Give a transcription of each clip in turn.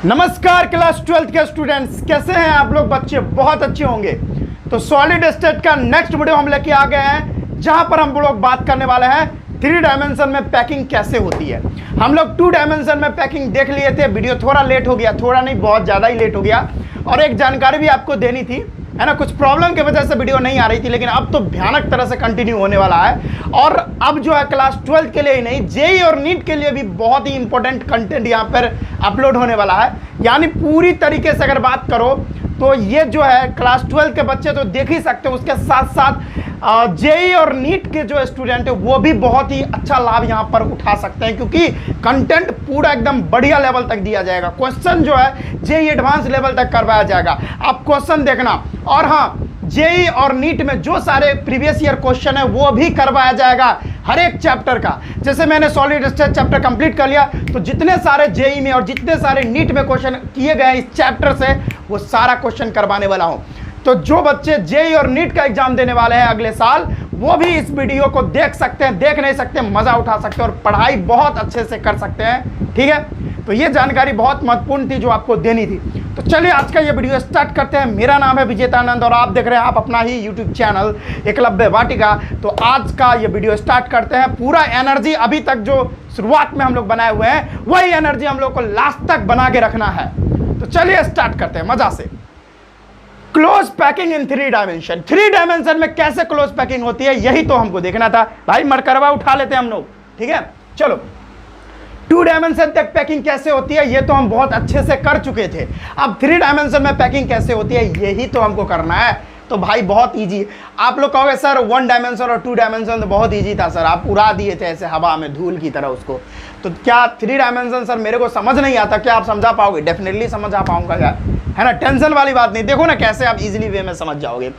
नमस्कार class 12th के students, कैसे हैं आप लोग? बच्चे बहुत अच्छे होंगे। तो सॉलिड स्टेट का नेक्स्ट वीडियो हम लेके आ गए हैं, जहां पर हम लोग बात करने वाले हैं 3 डायमेंशन में पैकिंग कैसे होती है। हम लोग 2 डायमेंशन में पैकिंग देख लिए थे, वीडियो थोड़ा लेट हो गया, थोड़ा नहीं बहुत ज़्यादा ही लेट हो गया। और एक जानकारी भी आपको देनी थी, है ना, कुछ प्रॉब्लम की वजह से वीडियो नहीं आ रही थी, लेकिन अब तो भयानक तरह से कंटिन्यू होने वाला है। और अब जो है क्लास 12 के लिए ही नहीं, जेई और नीट के लिए भी बहुत ही इंपॉर्टेंट कंटेंट यहाँ पर अपलोड होने वाला है। यानी पूरी तरीके से अगर बात करो तो ये जो है क्लास 12 के बच्चे तो देख ही सकते हो, उसके साथ साथ जेई और नीट के जो स्टूडेंट है वो भी बहुत ही अच्छा लाभ यहाँ पर उठा सकते हैं, क्योंकि कंटेंट पूरा एकदम बढ़िया लेवल तक दिया जाएगा। क्वेश्चन जो है जेई एडवांस लेवल तक करवाया जाएगा, आप क्वेश्चन देखना। और हाँ, जेई और नीट में जो सारे प्रीवियस ईयर क्वेश्चन है वो भी करवाया जाएगा हर एक चैप्टर का। जैसे मैंने सॉलिड स्टेट चैप्टर कंप्लीट कर लिया, तो जितने सारे जेई में और जितने सारे नीट में क्वेश्चन किए गए इस चैप्टर से, वो सारा क्वेश्चन करवाने वाला हूं। तो जो बच्चे जेई और नीट का एग्जाम देने वाले हैं अगले साल, वो भी इस वीडियो को देख सकते हैं, देख नहीं सकते, मजा उठा सकते हैं और पढ़ाई बहुत अच्छे से कर सकते हैं। ठीक है, तो ये जानकारी बहुत महत्वपूर्ण थी जो आपको देनी थी। तो चलिए आज का ये वीडियो स्टार्ट करते हैं। मेरा नाम है विजेतानंद और आप देख रहे हैं आप अपना ही यूट्यूब चैनल एकलव्य वाटिका। तो आज का ये वीडियो स्टार्ट करते हैं। पूरा एनर्जी अभी तक जो शुरुआत में हम लोग बनाए हुए हैं, वही एनर्जी हम लोग को लास्ट तक बना के रखना है। तो चलिए स्टार्ट करते हैं मजा से। Close packing in 3 dimension. 3 dimension में कैसे क्लोज पैकिंग होती है, यही तो हमको देखना था भाई। मरकरवा उठा लेते हैं हम लोग, ठीक है। चलो, 2 डायमेंशन तक पैकिंग कैसे होती है ये तो हम बहुत अच्छे से कर चुके थे। अब 3 डायमेंशन में पैकिंग कैसे होती है यही तो हमको करना है। तो भाई बहुत इजी। आप लोग कहोगे सर 1 डायमेंशन और 2 डायमेंशन तो बहुत इजी था सर, आप उड़ा दिए थे ऐसे हवा में धूल की तरह उसको। तो क्या 3 डायमेंशन सर मेरे को समझ नहीं आता, क्या आप समझा पाओगे? डेफिनेटली समझ आ पाऊंगा यार, है ना, टेंशन वाली बात नहीं। देखो ना कैसे आप इजीली वे में समझ जाओगे।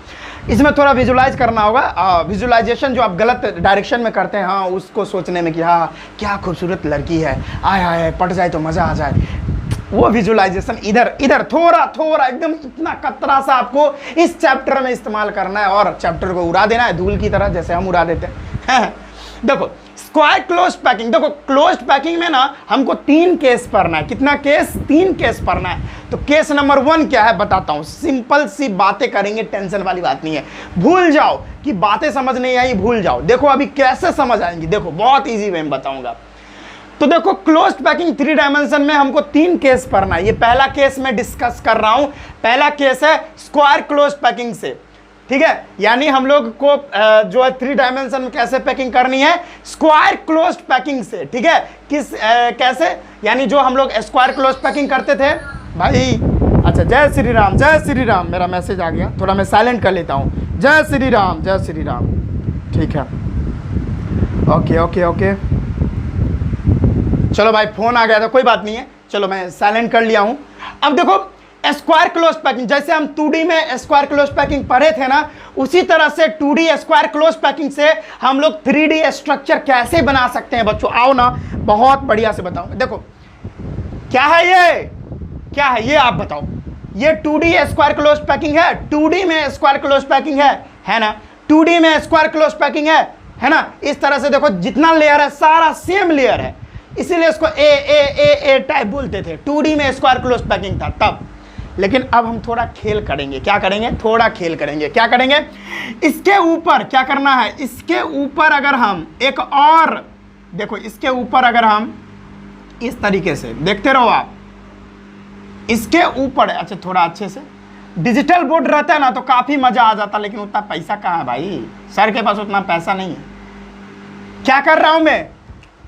इसमें थोड़ा विजुलाइज करना होगा। विजुलाइजेशन जो आप गलत डायरेक्शन में करते हैं, हाँ, उसको सोचने में कि हाँ क्या खूबसूरत लड़की है, आय आय पट जाए तो मज़ा आ जाए, वो विजुलाइजेशन इधर इधर थोड़ा थोड़ा एकदम इतना कतरा सा आपको इस चैप्टर में इस्तेमाल करना है और चैप्टर को उड़ा देना है धूल की तरह, जैसे हम उड़ा देते हैं। देखो स्क्वायर क्लोज पैकिंग, देखो क्लोज पैकिंग में ना हमको 3 केस पढ़ना है। कितना केस? 3 केस पढ़ना है। तो केस नंबर 1 क्या है बताता हूं। सिंपल सी बातें करेंगे, टेंशन वाली बात नहीं है। भूल जाओ कि बातें समझ नहीं आई, भूल जाओ। देखो अभी कैसे समझ आएंगी, देखो बहुत ईजी वे में बताऊंगा। तो देखो क्लोज पैकिंग 3 डायमेंशन में हमको 3 केस पढ़ना है। ये पहला केस मैं डिस्कस कर रहा हूं। पहला केस है स्क्वायर क्लोज पैकिंग से, ठीक है। यानी हम लोग को जो है 3 डायमेंशन में कैसे पैकिंग करनी है, स्क्वायर क्लोज पैकिंग से, ठीक है। कैसे? यानी जो हम लोग स्क्वायर क्लोज पैकिंग करते थे भाई। अच्छा, जय श्री राम, जय श्री राम। मेरा मैसेज आ गया, थोड़ा मैं साइलेंट कर लेता हूँ। जय श्री राम, जय श्री राम। ठीक है, ओके ओके ओके। चलो भाई फोन आ गया था, कोई बात नहीं है, चलो मैं साइलेंट कर लिया हूँ। अब देखो स्क्वायर क्लोज पैकिंग, जैसे हम 2D में स्क्वायर क्लोज पैकिंग पढ़े थे ना, उसी तरह से 2D स्क्वायर क्लोज पैकिंग से हम लोग 3D स्ट्रक्चर कैसे बना सकते हैं बच्चों। आओ ना, बहुत बढ़िया से बताऊंगा। देखो क्या है ये, क्या है ये आप बताओ। ये 2D स्क्वायर क्लोज पैकिंग है, 2D में स्क्वायर क्लोज पैकिंग है ना, 2D में स्क्वायर क्लोज पैकिंग है ना। इस तरह से देखो जितना लेयर है सारा सेम लेयर है, इसीलिए इसको ए टाइप बोलते थे। 2D में स्क्वायर क्लोज पैकिंग था तब। लेकिन अब हम थोड़ा खेल करेंगे। क्या करेंगे? थोड़ा खेल करेंगे। क्या करेंगे? इसके ऊपर क्या करना है, इसके ऊपर अगर हम एक और देखो, इसके ऊपर अगर हम इस तरीके से देखते रहो आप, इसके ऊपर, अच्छा थोड़ा अच्छे से डिजिटल बोर्ड रहता है ना तो काफी मजा आ जाता, लेकिन उतना पैसा कहाँ है भाई, सर के पास उतना पैसा नहीं है। क्या कर रहा हूं मैं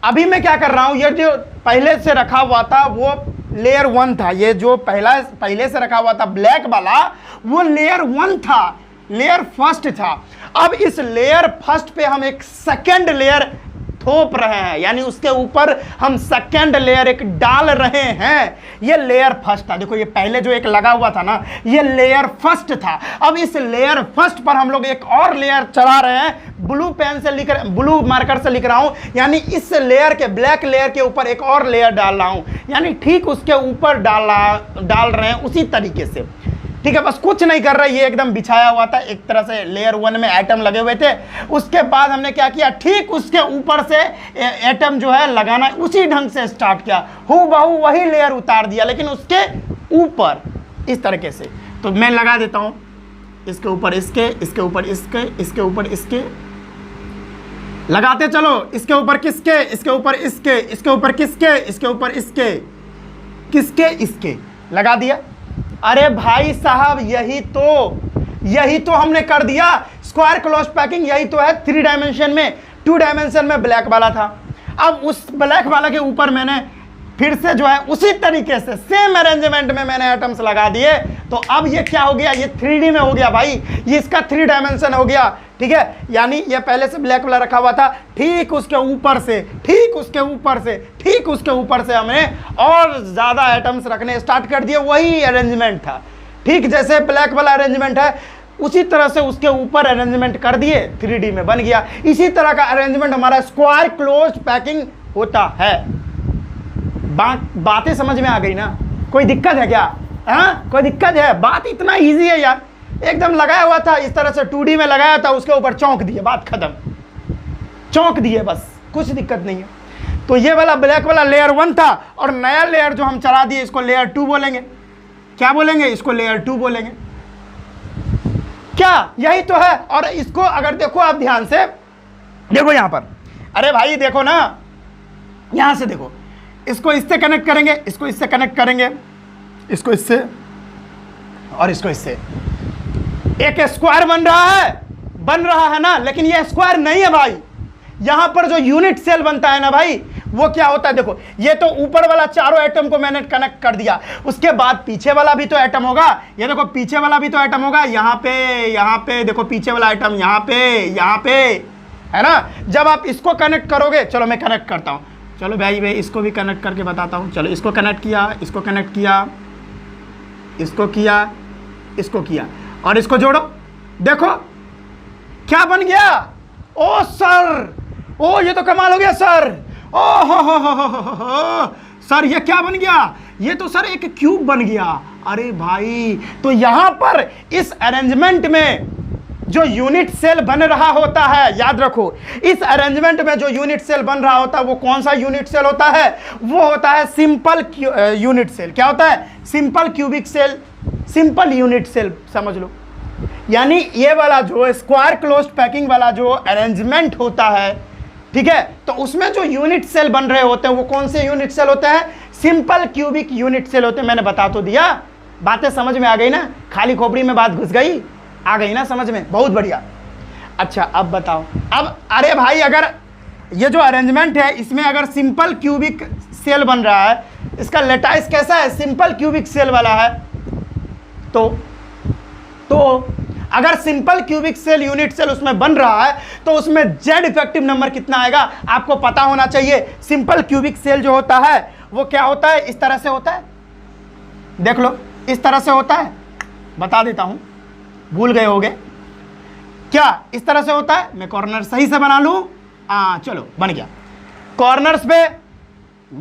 अभी, मैं क्या कर रहा हूं, ये जो पहले से रखा हुआ था वो लेयर 1 था। ये जो पहले से रखा हुआ था ब्लैक वाला, वो लेयर 1 था, लेयर फर्स्ट था। अब इस लेयर फर्स्ट पे हम एक सेकंड लेयर थोप रहे हैं, यानी उसके ऊपर हम सेकंड लेयर एक डाल रहे हैं। ये लेयर फर्स्ट था, देखो ये पहले जो एक लगा हुआ था ना, ये लेयर फर्स्ट था। अब इस लेयर फर्स्ट पर हम लोग एक और लेयर चढ़ा रहे हैं। ब्लू पेन से लिख रहे, ब्लू मार्कर से लिख रहा हूं, यानी इस लेयर के, ब्लैक लेयर के ऊपर एक और लेयर डाल रहा हूं, यानी ठीक उसके ऊपर डाल रहे हैं उसी तरीके से। ठीक है, बस कुछ नहीं कर रहा, ये एकदम बिछाया हुआ था एक तरह से। लेयर 1 में एटम लगे हुए थे, उसके बाद हमने क्या किया, ठीक उसके ऊपर से एटम जो है लगाना उसी ढंग से स्टार्ट किया, हूबहू वही लेयर उतार दिया, लेकिन उसके ऊपर इस तरीके से। तो मैं लगा देता हूं इसके ऊपर इसके, इसके ऊपर इसके, इसके ऊपर इसके, लगाते चलो, इसके ऊपर किसके, इसके ऊपर इसके, इसके ऊपर किसके, इसके ऊपर इसके, किसके, इसके, लगा दिया। अरे भाई साहब यही तो हमने कर दिया, स्क्वायर क्लोज पैकिंग यही तो है। 3 डायमेंशन में, 2 डायमेंशन में ब्लैक वाला था, अब उस ब्लैक वाला के ऊपर मैंने फिर से जो है उसी तरीके से सेम अरेंजमेंट में मैंने एटम्स लगा दिए। तो अब ये क्या हो गया, ये 3D में हो गया भाई, ये इसका 3 डायमेंशन हो गया, ठीक है। यानी ये पहले से ब्लैक वाला रखा हुआ था, ठीक उसके ऊपर से, ठीक उसके ऊपर से, ठीक उसके ऊपर से हमने और ज़्यादा एटम्स रखने स्टार्ट कर दिए, वही अरेंजमेंट था। ठीक जैसे ब्लैक वाला अरेंजमेंट है उसी तरह से उसके ऊपर अरेंजमेंट कर दिए, 3D में बन गया। इसी तरह का अरेंजमेंट हमारा स्क्वायर क्लोज्ड पैकिंग होता है। बातें समझ में आ गई ना? कोई दिक्कत है क्या? हाँ, कोई दिक्कत है? बात इतना इजी है यार, एकदम लगाया हुआ था इस तरह से 2D में लगाया था, उसके ऊपर चौंक दिए, बात खत्म, चौंक दिए, बस कुछ दिक्कत नहीं है। तो ये वाला ब्लैक वाला लेयर 1 था, और नया लेयर जो हम चला दिए इसको लेयर 2 बोलेंगे। क्या बोलेंगे? इसको लेयर 2 बोलेंगे। क्या यही तो है? और इसको अगर देखो आप ध्यान से देखो यहां पर, अरे भाई देखो ना, यहां से देखो, इसको इससे कनेक्ट करेंगे, इसको इससे कनेक्ट करेंगे, इसको इससे और इसको इससे, एक स्क्वायर बन रहा है ना। लेकिन ये स्क्वायर नहीं है भाई, यहां पर जो यूनिट सेल बनता है ना भाई, वो क्या होता है, देखो ये तो ऊपर वाला चारों एटम को मैंने कनेक्ट कर दिया, उसके बाद पीछे वाला भी तो एटम होगा, ये देखो पीछे वाला भी तो एटम होगा, यहाँ पे देखो पीछे वाला एटम यहाँ पे है ना। जब आप इसको कनेक्ट करोगे, चलो मैं कनेक्ट करता हूँ, चलो भाई इसको भी कनेक्ट करके बताता हूँ। चलो इसको कनेक्ट किया, इसको कनेक्ट किया, इसको किया, इसको किया, और इसको जोड़ो, देखो क्या बन गया। ओ सर, ओ ये तो कमाल हो गया सर, ओ हो सर, ये क्या बन गया? ये तो सर एक क्यूब बन गया। अरे भाई, तो यहां पर इस अरेंजमेंट में जो यूनिट सेल बन रहा होता है, याद रखो, इस अरेंजमेंट में जो यूनिट सेल बन रहा होता है वो कौन सा यूनिट सेल होता है? वो होता है सिंपल यूनिट सेल। क्या होता है? Simple cubic cell, simple unit cell, समझ लो। यानी ये वाला जो स्क्वायर क्लोज्ड पैकिंग वाला जो अरेंजमेंट होता है, ठीक है, तो उसमें जो यूनिट सेल बन रहे होते हैं वो कौन से यूनिट सेल होते हैं? सिंपल क्यूबिक यूनिट सेल होते हैं। मैंने बता तो दिया, बातें समझ में आ गई ना? खाली खोपड़ी में बात घुस गई, आ गई ना समझ में? बहुत बढ़िया। अच्छा अब बताओ, अब अरे भाई अगर ये जो अरेंजमेंट है इसमें अगर सिंपल क्यूबिक सेल बन रहा है, इसका लेटाइस कैसा है? सिंपल क्यूबिक सेल वाला है। तो अगर simple cubic cell unit cell उसमें बन रहा है तो उसमें जेड इफेक्टिव नंबर कितना आएगा आपको पता होना चाहिए। सिंपल क्यूबिक सेल जो होता है वो क्या होता है? इस तरह से होता है, देख लो इस तरह से होता है, बता देता हूं, भूल गए होगे क्या? इस तरह से होता है। मैं कॉर्नर सही से बना लूं, चलो बन गया। कॉर्नर्स पे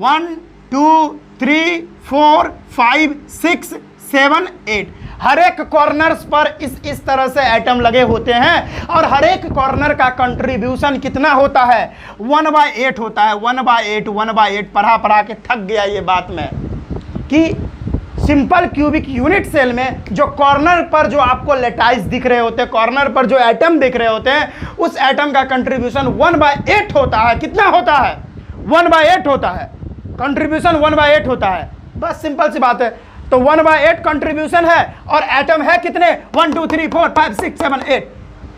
1 2 3 4 5 6 7 8 हर एक कॉर्नर्स पर इस तरह से एटम लगे होते हैं, और हर एक कॉर्नर का कंट्रीब्यूशन कितना होता है? 1/8 होता है। 1/8 पढ़ा के थक गया ये बात में कि सिंपल क्यूबिक यूनिट सेल में जो कॉर्नर पर जो आपको लेटाइस दिख रहे होते हैं, कॉर्नर पर जो एटम दिख रहे होते हैं, उस एटम का कंट्रीब्यूशन 1/8 होता है। कितना होता है? 1/8 होता है, कंट्रीब्यूशन 1/8 होता है। बस सिंपल सी बात है। तो 1/8 कंट्रीब्यूशन है, और एटम है कितने? 1 2 3 4 5 6 7 8,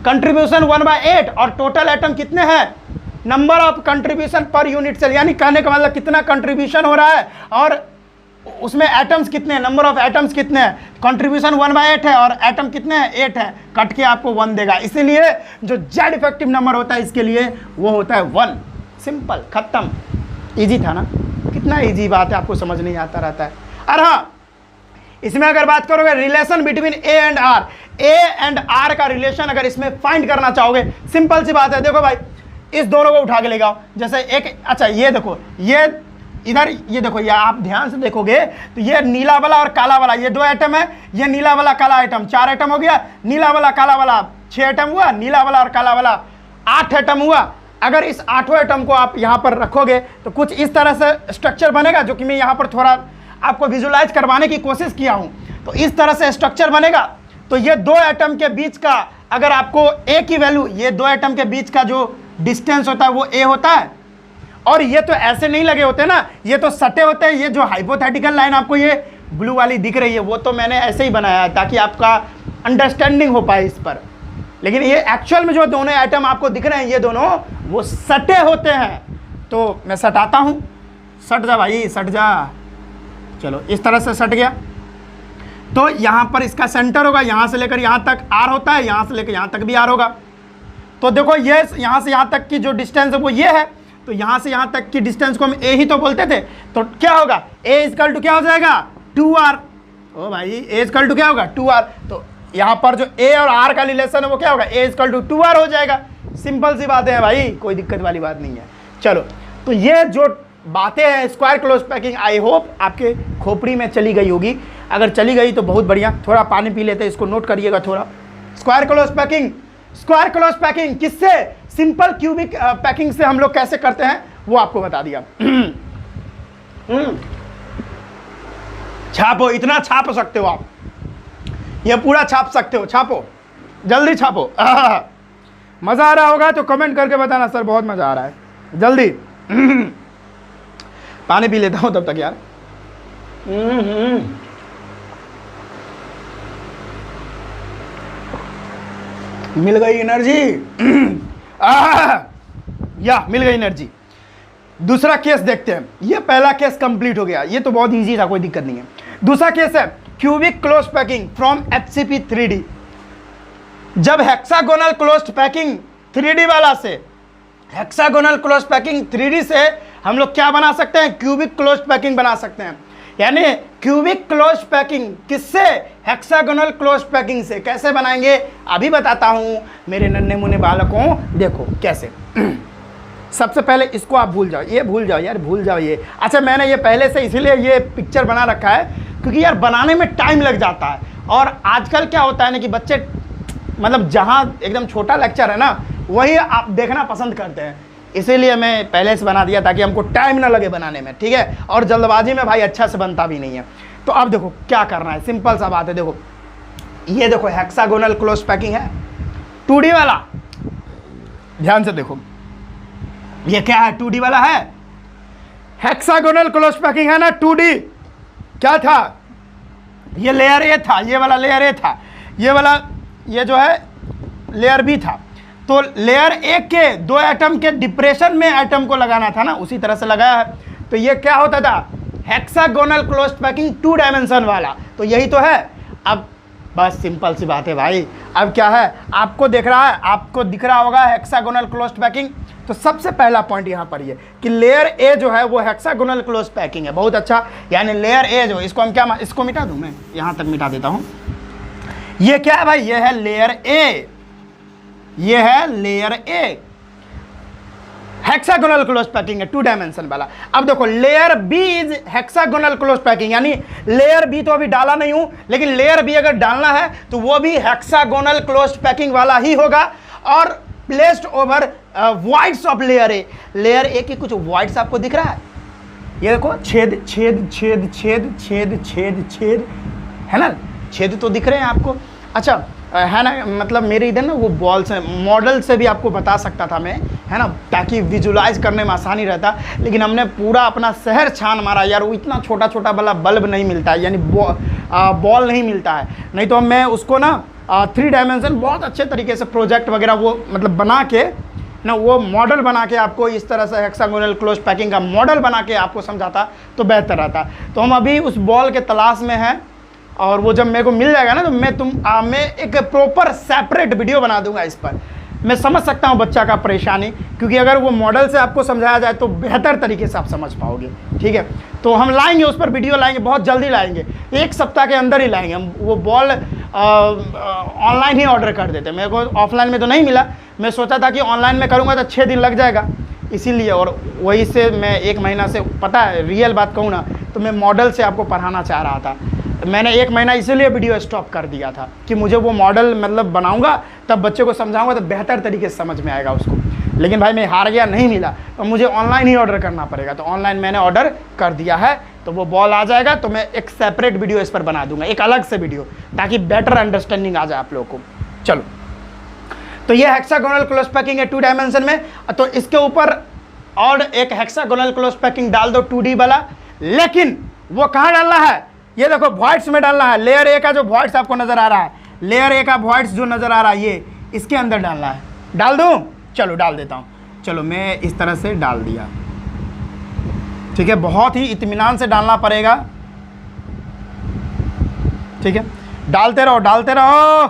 कंट्रीब्यूशन 1/8, और टोटल एटम कितने हैं? Number of contribution per unit cell, यानी कहने का मतलब कितना कंट्रीब्यूशन हो रहा है और उसमें एटम्स कितने हैं, नंबर ऑफ एटम्स कितने हैं। कंट्रीब्यूशन 1/8 है और एटम कितने हैं? 8 है, कट के आपको 1 देगा। इसीलिए जो जेड इफेक्टिव नंबर होता है इसके लिए वो होता है 1। सिंपल, खत्म। इजी था ना? कितना इजी बात है, आपको समझ नहीं आता रहता है। और हाँ, इसमें अगर बात करोगे relation between A and R का रिलेशन अगर इसमें फाइंड करना चाहोगे, सिंपल सी बात है। देखो भाई, इस दोनों को उठा के ले जाओ। जैसे एक, अच्छा ये देखो, ये इधर ये देखो, ये आप ध्यान से देखोगे तो ये नीला वाला और काला वाला ये 2 आइटम है, ये नीला वाला काला आइटम 4 आइटम हो गया, नीला वाला काला वाला 6 आइटम हुआ, नीला वाला और काला वाला 8 आइटम हुआ। अगर इस 8 आइटम को आप यहाँ पर रखोगे तो कुछ इस तरह से स्ट्रक्चर बनेगा, जो कि मैं यहाँ पर थोड़ा आपको विजुलाइज करवाने की कोशिश किया हूँ। तो इस तरह से स्ट्रक्चर बनेगा। तो ये 2 आइटम के बीच का अगर आपको ए की वैल्यू, ये 2 आइटम के बीच का जो डिस्टेंस होता है वो ए होता है। और ये तो ऐसे नहीं लगे होते ना, ये तो सटे होते हैं। ये जो हाइपोथेटिकल लाइन आपको ये ब्लू वाली दिख रही है वो तो मैंने ऐसे ही बनाया है ताकि आपका अंडरस्टैंडिंग हो पाए इस पर। लेकिन ये एक्चुअल में जो दोनों आइटम आपको दिख रहे हैं ये दोनों वो सटे होते हैं। तो मैं सटाता हूँ, सट जा भाई सट जा। चलो इस तरह से सट गया। तो यहाँ पर इसका सेंटर होगा, यहाँ से लेकर यहाँ तक आर होता है, यहाँ से लेकर यहाँ तक भी आर होगा। तो देखो ये यहाँ से यहाँ तक की जो डिस्टेंस है वो ये है। तो यहाँ से यहाँ तक की डिस्टेंस को हम ए ही तो बोलते थे। तो क्या होगा, ए इक्वल टू क्या हो जाएगा 2r। ओ भाई ए इक्वल टू क्या होगा 2r। तो यहाँ पर जो ए और आर का रिलेशन है वो क्या होगा, ए इक्वल टू 2r हो जाएगा। सिंपल सी बातें हैं भाई, कोई दिक्कत वाली बात नहीं है। चलो तो ये जो बातें हैं square close packing, I hope आपके खोपड़ी में चली गई होगी। अगर चली गई तो बहुत बढ़िया। थोड़ा पानी पी लेते हैं, इसको नोट करिएगा थोड़ा। Square close packing, square close packing किससे, सिंपल क्यूबिक पैकिंग से हम लोग कैसे करते हैं वो आपको बता दिया। छापो, इतना छाप सकते हो आप, ये पूरा छाप सकते हो। छापो, जल्दी छापो। मजा आ रहा होगा तो कमेंट करके बताना सर बहुत मजा आ रहा है। जल्दी पानी पी लेता हूं तब तक यार। मिल गई एनर्जी। या मिल गई एनर्जी। दूसरा केस देखते हैं। ये पहला केस कंप्लीट हो गया, ये तो बहुत इजी था, कोई दिक्कत नहीं है। दूसरा केस है cubic close packing from HCP 3D। जब हेक्सागोनल क्लोज्ड पैकिंग 3D वाला से, हेक्सागोनल क्लोज्ड पैकिंग 3D से हम लोग क्या बना सकते हैं, क्यूबिक क्लोज्ड पैकिंग बना सकते हैं। यानी क्यूबिक क्लोज पैकिंग किससे, हेक्सागोनल क्लोज पैकिंग से। कैसे बनाएंगे अभी बताता हूं मेरे नन्हे मुन्ने बालकों। देखो कैसे। सबसे पहले इसको आप भूल जाओ, ये भूल जाओ यार, भूल जाओ ये। अच्छा मैंने ये पहले से इसीलिए ये पिक्चर बना रखा है क्योंकि यार बनाने में टाइम लग जाता है। और आजकल क्या होता है ना कि बच्चे मतलब जहाँ एकदम छोटा लेक्चर है ना वही आप देखना पसंद करते हैं, इसीलिए मैं पहले से बना दिया ताकि हमको टाइम ना लगे बनाने में, ठीक है। और जल्दबाजी में भाई अच्छा से बनता भी नहीं है। तो अब देखो क्या करना है, सिंपल सा बात है। देखो ये देखो हेक्सागोनल क्लोज पैकिंग है 2D वाला, ध्यान से देखो ये क्या है, 2D वाला है। हेक्सागोनल क्लोज पैकिंग है ना 2D। क्या था, ये लेयर ए था, ये वाला लेयर ए था, ये वाला ये जो है लेयर बी था। तो लेयर ए के 2 एटम के डिप्रेशन में एटम को लगाना था ना, उसी तरह से लगाया है। तो ये क्या होता था, हेक्सागोनल क्लोज्ड पैकिंग 2 डायमेंशन वाला। तो यही तो है। अब बस सिंपल सी बात है भाई। अब क्या है, आपको दिख रहा है, आपको दिख रहा होगा हेक्सागोनल क्लोज्ड पैकिंग। तो सबसे पहला पॉइंट यहाँ पर ये कि लेयर ए जो है वो हेक्सागोनल क्लोज्ड पैकिंग है। बहुत अच्छा, यानी लेयर ए जो, इसको हम क्या, इसको मिटा दूं मैं, यहाँ तक मिटा देता हूँ। ये क्या है भाई, ये है लेयर ए, ये है layer A. Hexagonal close packing है 2 डायमेंशन वाला। अब देखो layer B is hexagonal close packing, यानी लेयर बी तो अभी डाला नहीं हूं, लेकिन लेयर बी अगर डालना है तो वो भी हेक्सागोनल क्लोज पैकिंग वाला ही होगा। और placed over voids of layer A. Layer A की कुछ वॉइड्स आपको दिख रहा है, ये देखो छेद छेद छेद छेद छेद छेद छेद, है ना, छेद तो दिख रहे हैं आपको। अच्छा है ना, मतलब मेरे इधर ना वो बॉल से, मॉडल से भी आपको बता सकता था मैं, है ना, ताकि विजुलाइज करने में आसानी रहता। लेकिन हमने पूरा अपना शहर छान मारा यार, वो इतना छोटा छोटा वाला बल्ब नहीं मिलता है, यानी बॉल नहीं मिलता है। नहीं तो मैं उसको ना 3 डायमेंशन बहुत अच्छे तरीके से प्रोजेक्ट वगैरह वो मतलब बना के ना, वो मॉडल बना के आपको इस तरह से हेक्सागोनल क्लोज पैकिंग का मॉडल बना के आपको समझाता तो बेहतर रहता। तो हम अभी उस बॉल के तलाश में हैं, और वो जब मेरे को मिल जाएगा ना तो मैं एक प्रॉपर सेपरेट वीडियो बना दूंगा इस पर। मैं समझ सकता हूँ बच्चा का परेशानी, क्योंकि अगर वो मॉडल से आपको समझाया जाए तो बेहतर तरीके से आप समझ पाओगे, ठीक है। तो हम लाएंगे उस पर वीडियो, लाएंगे, बहुत जल्दी लाएंगे, 1 सप्ताह के अंदर ही लाएंगे हम। वो बॉल ऑनलाइन ही ऑर्डर कर देते, मेरे को ऑफलाइन में तो नहीं मिला। मैं सोचा था कि ऑनलाइन में करूँगा तो 6 दिन लग जाएगा, इसीलिए, और वही से मैं 1 महीना से, पता है रियल बात कहूँ ना तो मैं मॉडल से आपको पढ़ाना चाह रहा था। मैंने 1 महीना इसीलिए वीडियो स्टॉप कर दिया था कि मुझे वो मॉडल मतलब बनाऊंगा तब बच्चे को समझाऊंगा तो बेहतर तरीके से समझ में आएगा उसको। लेकिन भाई मैं हार गया, नहीं मिला, तो मुझे ऑनलाइन ही ऑर्डर करना पड़ेगा। तो ऑनलाइन मैंने ऑर्डर कर दिया है, तो वो बॉल आ जाएगा तो मैं एक सेपरेट वीडियो इस पर बना दूंगा, एक अलग से वीडियो, ताकि बेटर अंडरस्टैंडिंग आ जाए आप लोगों को। चलो, तो ये हेक्सागोनल क्लोज पैकिंग है 2 डायमेंशन में। तो इसके ऊपर और एक हेक्सागोनल क्लोज पैकिंग डाल दो 2D वाला, लेकिन वो कहाँ डालना है, ये देखो वॉइड्स में डालना है। लेयर ए का जो वॉइड्स आपको नजर आ रहा है, लेयर ए का वॉइड्स जो नजर आ रहा है, ये इसके अंदर डालना है। डाल दूं? चलो डाल देता हूं। चलो मैं इस तरह से डाल दिया, ठीक है। बहुत ही इत्मीनान से डालना पड़ेगा, ठीक है। डालते रहो डालते रहो,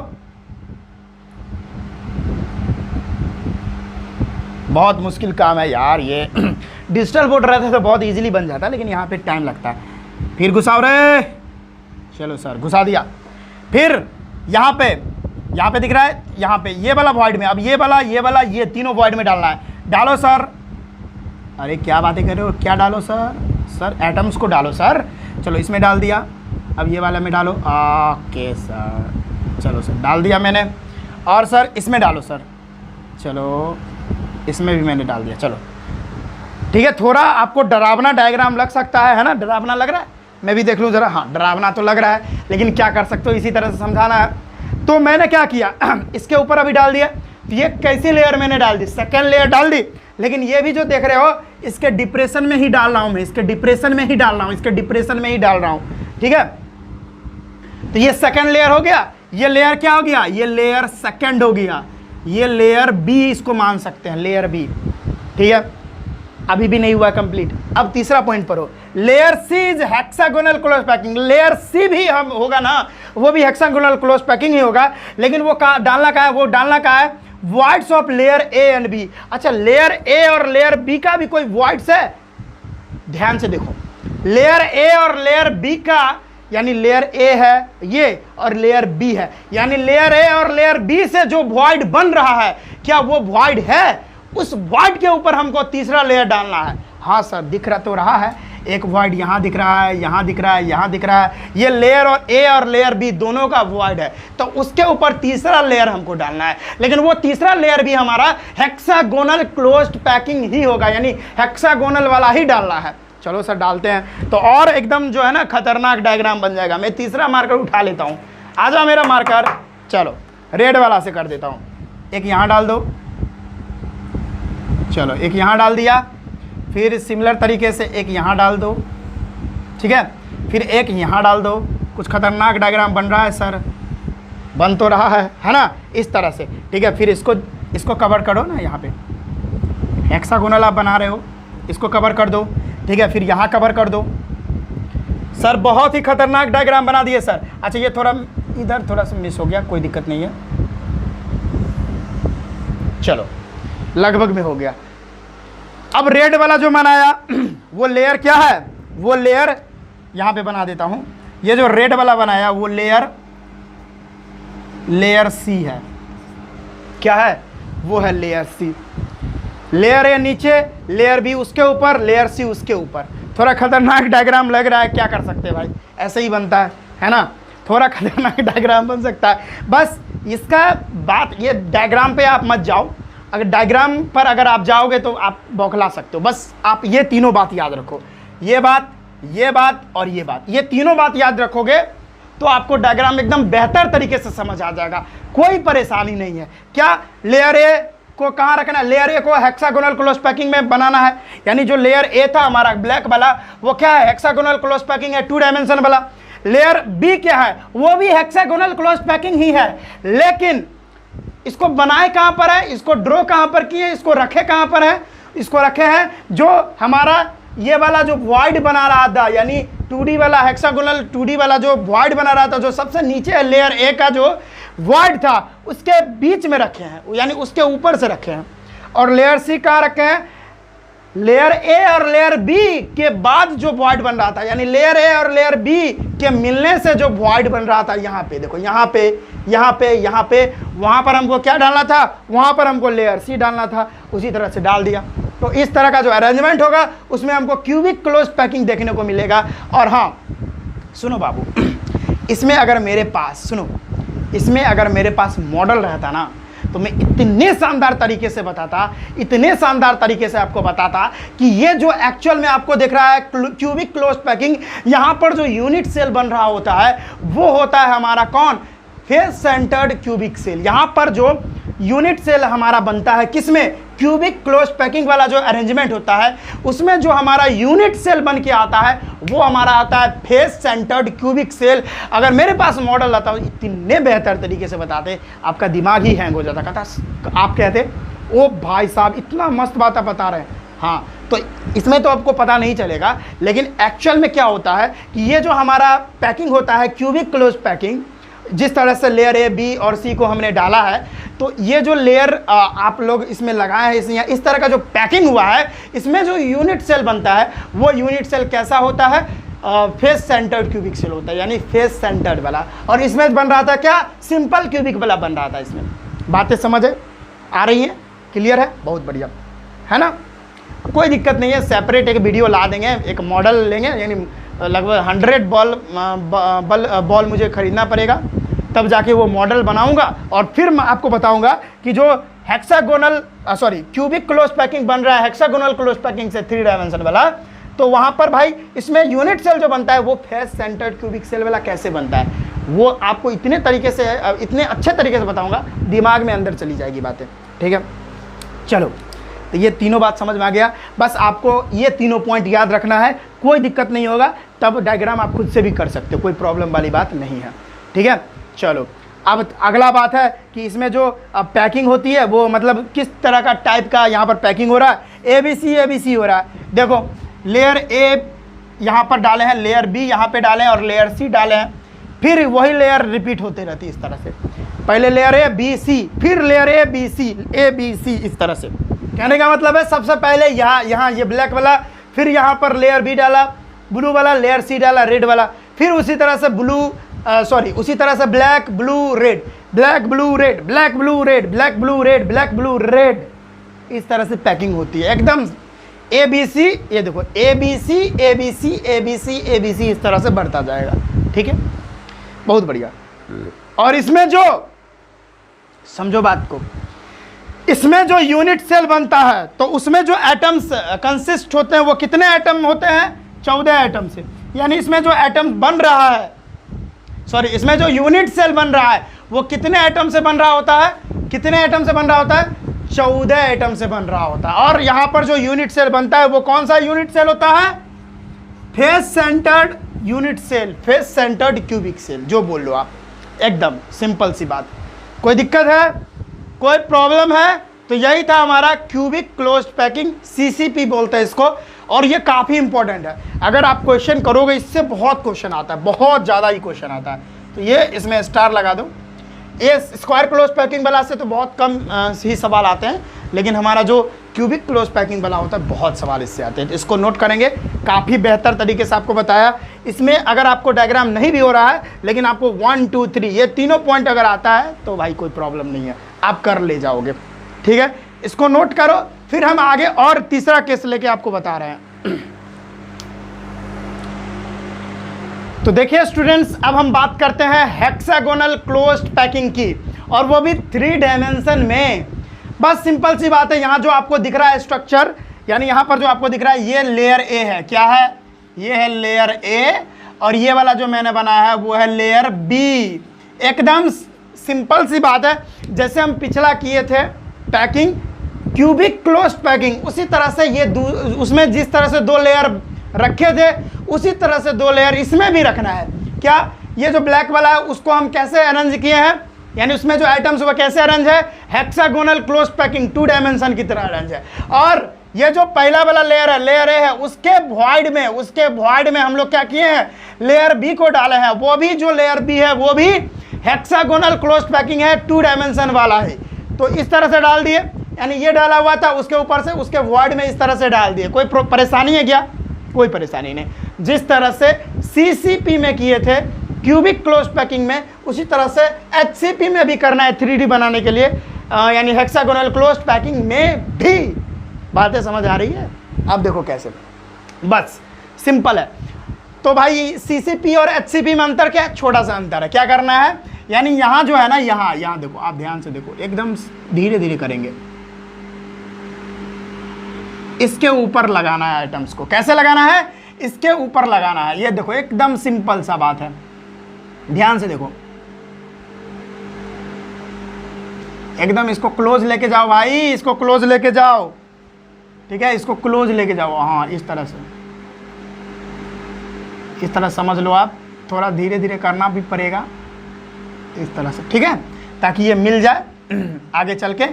बहुत मुश्किल काम है यार ये। डिजिटल बोर्ड रहता है तो बहुत इजीली बन जाता है, लेकिन यहाँ पे टाइम लगता है। फिर घुसाओ रे, चलो सर घुसा दिया। फिर यहाँ पे दिख रहा है, यहाँ पे ये वाला वॉइड में, अब ये वाला ये तीनों वॉइड में डालना है। डालो सर। अरे क्या बातें कर रहे हो, क्या डालो सर? सर एटम्स को डालो सर। चलो इसमें डाल दिया, अब ये वाला में डालो। ओके सर, चलो सर डाल दिया मैंने। और सर इसमें डालो सर। चलो इसमें भी मैंने डाल दिया। चलो ठीक है। थोड़ा आपको डरावना डायग्राम लग सकता है ना, डरावना लग रहा है, मैं भी देख लूँ ज़रा। हाँ डरावना तो लग रहा है, लेकिन क्या कर सकते हो, इसी तरह से समझाना है। तो मैंने क्या किया, इसके ऊपर अभी डाल दिया। तो ये कैसी लेयर मैंने डाल दी, सेकेंड लेयर डाल दी। लेकिन ये भी जो देख रहे हो, इसके डिप्रेशन में ही डाल रहा हूँ मैं, इसके डिप्रेशन में ही डाल रहा हूँ, इसके डिप्रेशन में ही डाल रहा हूँ, ठीक है। तो ये सेकेंड लेयर हो गया। ये लेयर क्या हो गया, ये लेयर सेकेंड हो गया। ये लेयर बी इसको मान सकते हैं, लेयर बी, ठीक है। अभी भी नहीं हुआ कंप्लीट। अब तीसरा पॉइंट पर हो, layer C is hexagonal close packing. Layer C भी हम होगा ना, वो भी हेक्सागोनल क्लोज पैकिंग ही होगा, लेकिन वो डालना का है, वो डालना का है voids of layer A and B. अच्छा, लेयर ए और लेयर बी का भी कोई वॉइड्स है? ध्यान से देखो, लेयर ए और लेयर बी का, यानी लेयर ए है ये और लेयर बी है, यानी लेयर ए और लेयर बी से जो वॉइड बन रहा है, क्या वो वॉइड है? उस वॉइड के ऊपर हमको तीसरा लेयर डालना है। हाँ सर, दिख रहा तो रहा है, एक वॉइड यहाँ दिख रहा है, यहाँ दिख रहा है, यहाँ दिख रहा है। ये लेयर और ए और लेयर बी दोनों का वॉइड है, तो उसके ऊपर तीसरा लेयर हमको डालना है। लेकिन वो तीसरा लेयर भी हमारा हेक्सागोनल क्लोज्ड पैकिंग ही होगा, यानी हेक्सागोनल वाला ही डालना है। चलो सर डालते हैं, तो और एकदम जो है ना खतरनाक डायग्राम बन जाएगा। मैं तीसरा मार्कर उठा लेता हूँ, आ जाओ मेरा मार्कर। चलो रेड वाला से कर देता हूँ, एक यहाँ डाल दो। चलो एक यहाँ डाल दिया, फिर सिमिलर तरीके से एक यहाँ डाल दो, ठीक है। फिर एक यहाँ डाल दो। कुछ खतरनाक डायग्राम बन रहा है सर, बन तो रहा है ना, इस तरह से, ठीक है। फिर इसको कवर करो ना, यहाँ पे हेक्सागोनल आप बना रहे हो, इसको कवर कर दो, ठीक है। फिर यहाँ कवर कर दो। सर बहुत ही खतरनाक डायग्राम बना दिए सर। अच्छा ये थोड़ा इधर थोड़ा सा मिस हो गया, कोई दिक्कत नहीं है, चलो लगभग में हो गया। अब रेड वाला जो बनाया वो लेयर क्या है, वो लेयर यहाँ पे बना देता हूँ। ये जो रेड वाला बनाया वो लेयर सी है। क्या है, वो है लेयर सी। लेयर ए नीचे, लेयर बी उसके ऊपर, लेयर सी उसके ऊपर। थोड़ा खतरनाक डायग्राम लग रहा है, क्या कर सकते हैं भाई, ऐसे ही बनता है ना। थोड़ा खतरनाक डायग्राम बन सकता है। बस इसका बात, ये डायग्राम पे आप मत जाओ। अगर डायग्राम पर अगर आप जाओगे तो आप बौखला सकते हो। बस आप ये तीनों बात याद रखो, ये बात और ये बात, ये तीनों बात याद रखोगे तो आपको डायग्राम एकदम बेहतर तरीके से समझ आ जाएगा, कोई परेशानी नहीं है। क्या लेयर ए को कहाँ रखना है, लेयर ए को हेक्सागोनल क्लोज पैकिंग में बनाना है। यानी जो लेयर ए था हमारा ब्लैक वाला, वो क्या है, हेक्सागोनल क्लोज पैकिंग है, 2 डायमेंशन वाला। लेयर बी क्या है, वो भी हेक्सागोनल क्लोज पैकिंग ही है, लेकिन इसको बनाए कहां पर है, इसको ड्रॉ कहां पर किए, इसको रखे कहां पर है, इसको रखे हैं जो हमारा ये वाला जो वॉइड बना रहा था, यानी 2D वाला हेक्सागोनल 2D वाला जो वॉइड बना रहा था, जो सबसे नीचे लेयर ए का जो वॉइड था उसके बीच में रखे हैं, यानी उसके ऊपर से रखे हैं। और लेयर सी कहाँ रखे हैं, लेयर ए और लेयर बी के बाद जो वॉइड बन रहा था, यानी लेयर ए और लेयर बी के मिलने से जो वॉइड बन रहा था, यहाँ पे देखो, यहाँ पे वहां पर हमको क्या डालना था, वहां पर हमको लेयर सी डालना था, उसी तरह से डाल दिया। तो इस तरह का जो अरेंजमेंट होगा उसमें हमको क्यूबिक क्लोज पैकिंग देखने को मिलेगा। और हाँ सुनो बाबू, इसमें अगर मेरे पास मॉडल रहता ना तो मैं इतने शानदार तरीके से बताता, इतने शानदार तरीके से आपको बताता कि ये जो एक्चुअल में आपको दिख रहा है क्यूबिक क्लोज पैकिंग, यहाँ पर जो यूनिट सेल बन रहा होता है वो होता है हमारा कौन, फेस सेंटर्ड क्यूबिक सेल। यहाँ पर जो यूनिट सेल हमारा बनता है किसमें, क्यूबिक क्लोज पैकिंग वाला जो अरेंजमेंट होता है उसमें जो हमारा यूनिट सेल बन के आता है वो हमारा आता है फेस सेंटर्ड क्यूबिक सेल। अगर मेरे पास मॉडल रहता हो इतने बेहतर तरीके से बताते, आपका दिमाग ही हैंग हो जाता, कहता आप कहते ओ भाई साहब इतना मस्त बात आप बता रहे हैं। हाँ तो इसमें तो आपको पता नहीं चलेगा, लेकिन एक्चुअल में क्या होता है कि ये जो हमारा पैकिंग होता है क्यूबिक क्लोज पैकिंग, जिस तरह से लेयर ए बी और सी को हमने डाला है, तो ये जो लेयर आप लोग इसमें लगाए हैं, इस तरह का जो पैकिंग हुआ है इसमें जो यूनिट सेल बनता है वो यूनिट सेल कैसा होता है, फेस सेंटर्ड क्यूबिक सेल होता है, यानी फेस सेंटर्ड वाला। और इसमें बन रहा था क्या, सिंपल क्यूबिक वाला बन रहा था। इसमें बातें समझ आ रही हैं, क्लियर है, बहुत बढ़िया है ना, कोई दिक्कत नहीं है। सेपरेट एक वीडियो ला देंगे, एक मॉडल लेंगे, यानी लगभग 100 बॉल मुझे ख़रीदना पड़ेगा, तब जाके वो मॉडल बनाऊंगा और फिर मैं आपको बताऊंगा कि जो हेक्सागोनल क्यूबिक क्लोज पैकिंग बन रहा है हेक्सागोनल क्लोज पैकिंग से 3 डायमेंशन वाला, तो वहाँ पर भाई इसमें यूनिट सेल जो बनता है वो फेस सेंटर्ड क्यूबिक सेल वाला कैसे बनता है वो आपको इतने अच्छे तरीके से बताऊँगा, दिमाग में अंदर चली जाएगी बातें, ठीक है। चलो तो ये तीनों बात समझ में आ गया, बस आपको ये तीनों पॉइंट याद रखना है, कोई दिक्कत नहीं होगा, तब डायग्राम आप खुद से भी कर सकते हो, कोई प्रॉब्लम वाली बात नहीं है, ठीक है। चलो अब अगला बात है कि इसमें जो पैकिंग होती है वो मतलब किस तरह का टाइप का यहाँ पर पैकिंग हो रहा है, ए बी सी हो रहा है। देखो लेयर ए यहाँ पर डाले हैं, लेयर बी यहाँ पे डाले हैं और लेयर सी डाले हैं, फिर वही लेयर रिपीट होते रहती है इस तरह से, पहले लेयर ए बी सी, फिर लेयर ए बी सी, इस तरह से। कहने का मतलब है सबसे पहले यहाँ ये ब्लैक वाला, फिर यहाँ पर लेयर बी डाला ब्लू वाला, लेयर सी डाला रेड वाला, फिर उसी तरह से उसी तरह से black blue red, black blue red, black blue red, black blue red, black blue red, इस तरह से पैकिंग होती है एकदम ए बी सी। ये देखो A B C A B C A B C A B C, इस तरह से बढ़ता जाएगा, ठीक है, बहुत बढ़िया। और इसमें जो समझो बात को, इसमें जो यूनिट सेल बनता है तो उसमें जो एटम्स कंसिस्ट होते हैं वो कितने एटम होते हैं, 14 एटम से। यानी इसमें जो एटम बन रहा है, इसमें जो यूनिट सेल बन रहा है वो कितने एटम से बन रहा होता है, कितने एटम से बन रहा होता है, 14 एटम से बन रहा होता है। और यहाँ पर जो यूनिट सेल बनता है वो कौन सा यूनिट सेल होता है, face centred unit cell, face centred cubic cell, जो बोल लो आप, एकदम सिंपल सी बात। कोई दिक्कत है, कोई प्रॉब्लम है, तो यही था हमारा क्यूबिक क्लोज्ड पैकिंग, सीसीपी बोलते हैं इसको। और ये काफ़ी इंपॉर्टेंट है, अगर आप क्वेश्चन करोगे इससे बहुत क्वेश्चन आता है, बहुत ज़्यादा ही क्वेश्चन आता है, तो ये इसमें स्टार लगा दो। ये स्क्वायर क्लोज पैकिंग वाला से तो बहुत कम ही सवाल आते हैं, लेकिन हमारा जो क्यूबिक क्लोज पैकिंग वाला होता है बहुत सवाल इससे आते हैं, तो इसको नोट करेंगे। काफ़ी बेहतर तरीके से आपको बताया। इसमें अगर आपको डायग्राम नहीं भी हो रहा है, लेकिन आपको 1 2 3 ये तीनों पॉइंट अगर आता है तो भाई कोई प्रॉब्लम नहीं है, आप कर ले जाओगे, ठीक है। इसको नोट करो, फिर हम आगे और तीसरा केस लेके आपको बता रहे हैं। तो देखिए स्टूडेंट्स, अब हम बात करते हैं हेक्सागोनल क्लोज्ड पैकिंग की, और वो भी 3 डायमेंशन में। बस सिंपल सी बात है, यहाँ जो आपको दिख रहा है स्ट्रक्चर, यानी यहाँ पर जो आपको दिख रहा है ये लेयर ए है, क्या है, ये है लेयर ए, और ये वाला जो मैंने बनाया है वो है लेयर बी। एकदम सिंपल सी बात है, जैसे हम पिछला किए थे पैकिंग क्यूबिक क्लोज्ड पैकिंग, उसी तरह से ये उसमें जिस तरह से 2 लेयर रखे थे उसी तरह से 2 लेयर इसमें भी रखना है। क्या ये जो ब्लैक वाला है उसको हम कैसे अरेंज किए हैं, यानी उसमें जो आइटम्स वो कैसे अरेंज है, हेक्सागोनल क्लोज्ड पैकिंग 2 डायमेंशन की तरह अरेंज है। और ये जो पहला वाला लेयर है, लेयर ए है, उसके वॉइड में हम लोग क्या किए हैं, लेयर बी को डाले हैं। वो भी जो लेयर बी है वो भी हेक्सागोनल क्लोज्ड पैकिंग है, 2 डायमेंशन वाला है। तो इस तरह से डाल दिए, यानी ये डाला हुआ था उसके ऊपर से उसके वॉइड में इस तरह से डाल दिए। कोई परेशानी है क्या, कोई परेशानी नहीं। जिस तरह से सीसीपी में किए थे क्यूबिक क्लोज पैकिंग में, उसी तरह से एचसीपी में भी करना है 3D बनाने के लिए, यानी हेक्सागोनल क्लोज पैकिंग में भी बातें समझ आ रही है? अब देखो कैसे, बस सिंपल है। तो भाई सीसीपी और एचसीपी में अंतर क्या है? छोटा सा अंतर है। क्या करना है, यानी यहाँ जो है ना, यहाँ देखो, आप ध्यान से देखो, एकदम धीरे धीरे करेंगे, इसके ऊपर लगाना है आइटम्स को। कैसे लगाना है? इसके ऊपर लगाना है। ये देखो एकदम सिंपल सा बात है, ध्यान से देखो, एकदम इसको क्लोज लेके जाओ भाई, इसको क्लोज लेके जाओ, ठीक है, इसको क्लोज लेके जाओ। हाँ, इस तरह से, इस तरह समझ लो आप, थोड़ा धीरे धीरे करना भी पड़ेगा इस तरह से, ठीक है, ताकि ये मिल जाए आगे चल के,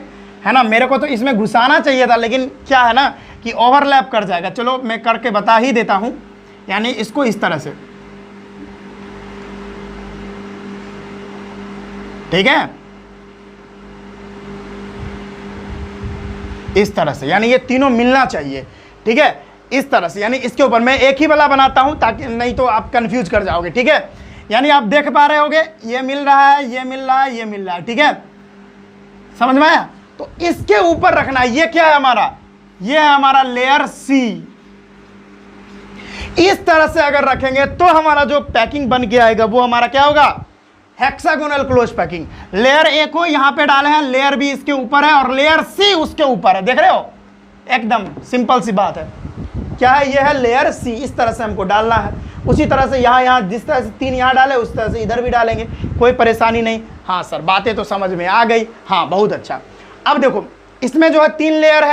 है ना। मेरे को तो इसमें घुसाना चाहिए था, लेकिन क्या है ना कि ओवरलैप कर जाएगा। चलो मैं करके बता ही देता हूं, यानी इसको इस तरह से, ठीक है, इस तरह से, यानी ये तीनों मिलना चाहिए, ठीक है, इस तरह से। यानी इसके ऊपर मैं एक ही वाला बनाता हूं, ताकि नहीं तो आप कंफ्यूज कर जाओगे, ठीक है। यानी आप देख पा रहे होगे, ये मिल रहा है, ये मिल रहा है, ये मिल रहा है, ठीक है, समझ में आया? तो इसके ऊपर रखना है। ये क्या है हमारा? ये है हमारा लेयर सी। इस तरह से अगर रखेंगे तो हमारा जो पैकिंग बन के आएगा वो हमारा क्या होगा? Hexagonal close packing. Layer A को यहां पे डाले हैं, लेयर बी इसके ऊपर है और लेयर सी उसके ऊपर है। देख रहे हो, एकदम सिंपल सी बात है। क्या है? ये है लेयर सी। इस तरह से हमको डालना है। उसी तरह से यहाँ जिस तरह से 3 यहाँ डाले, उस तरह से इधर भी डालेंगे, कोई परेशानी नहीं। हाँ सर, बातें तो समझ में आ गई। हाँ, बहुत अच्छा। अब देखो, इसमें जो है 3 लेयर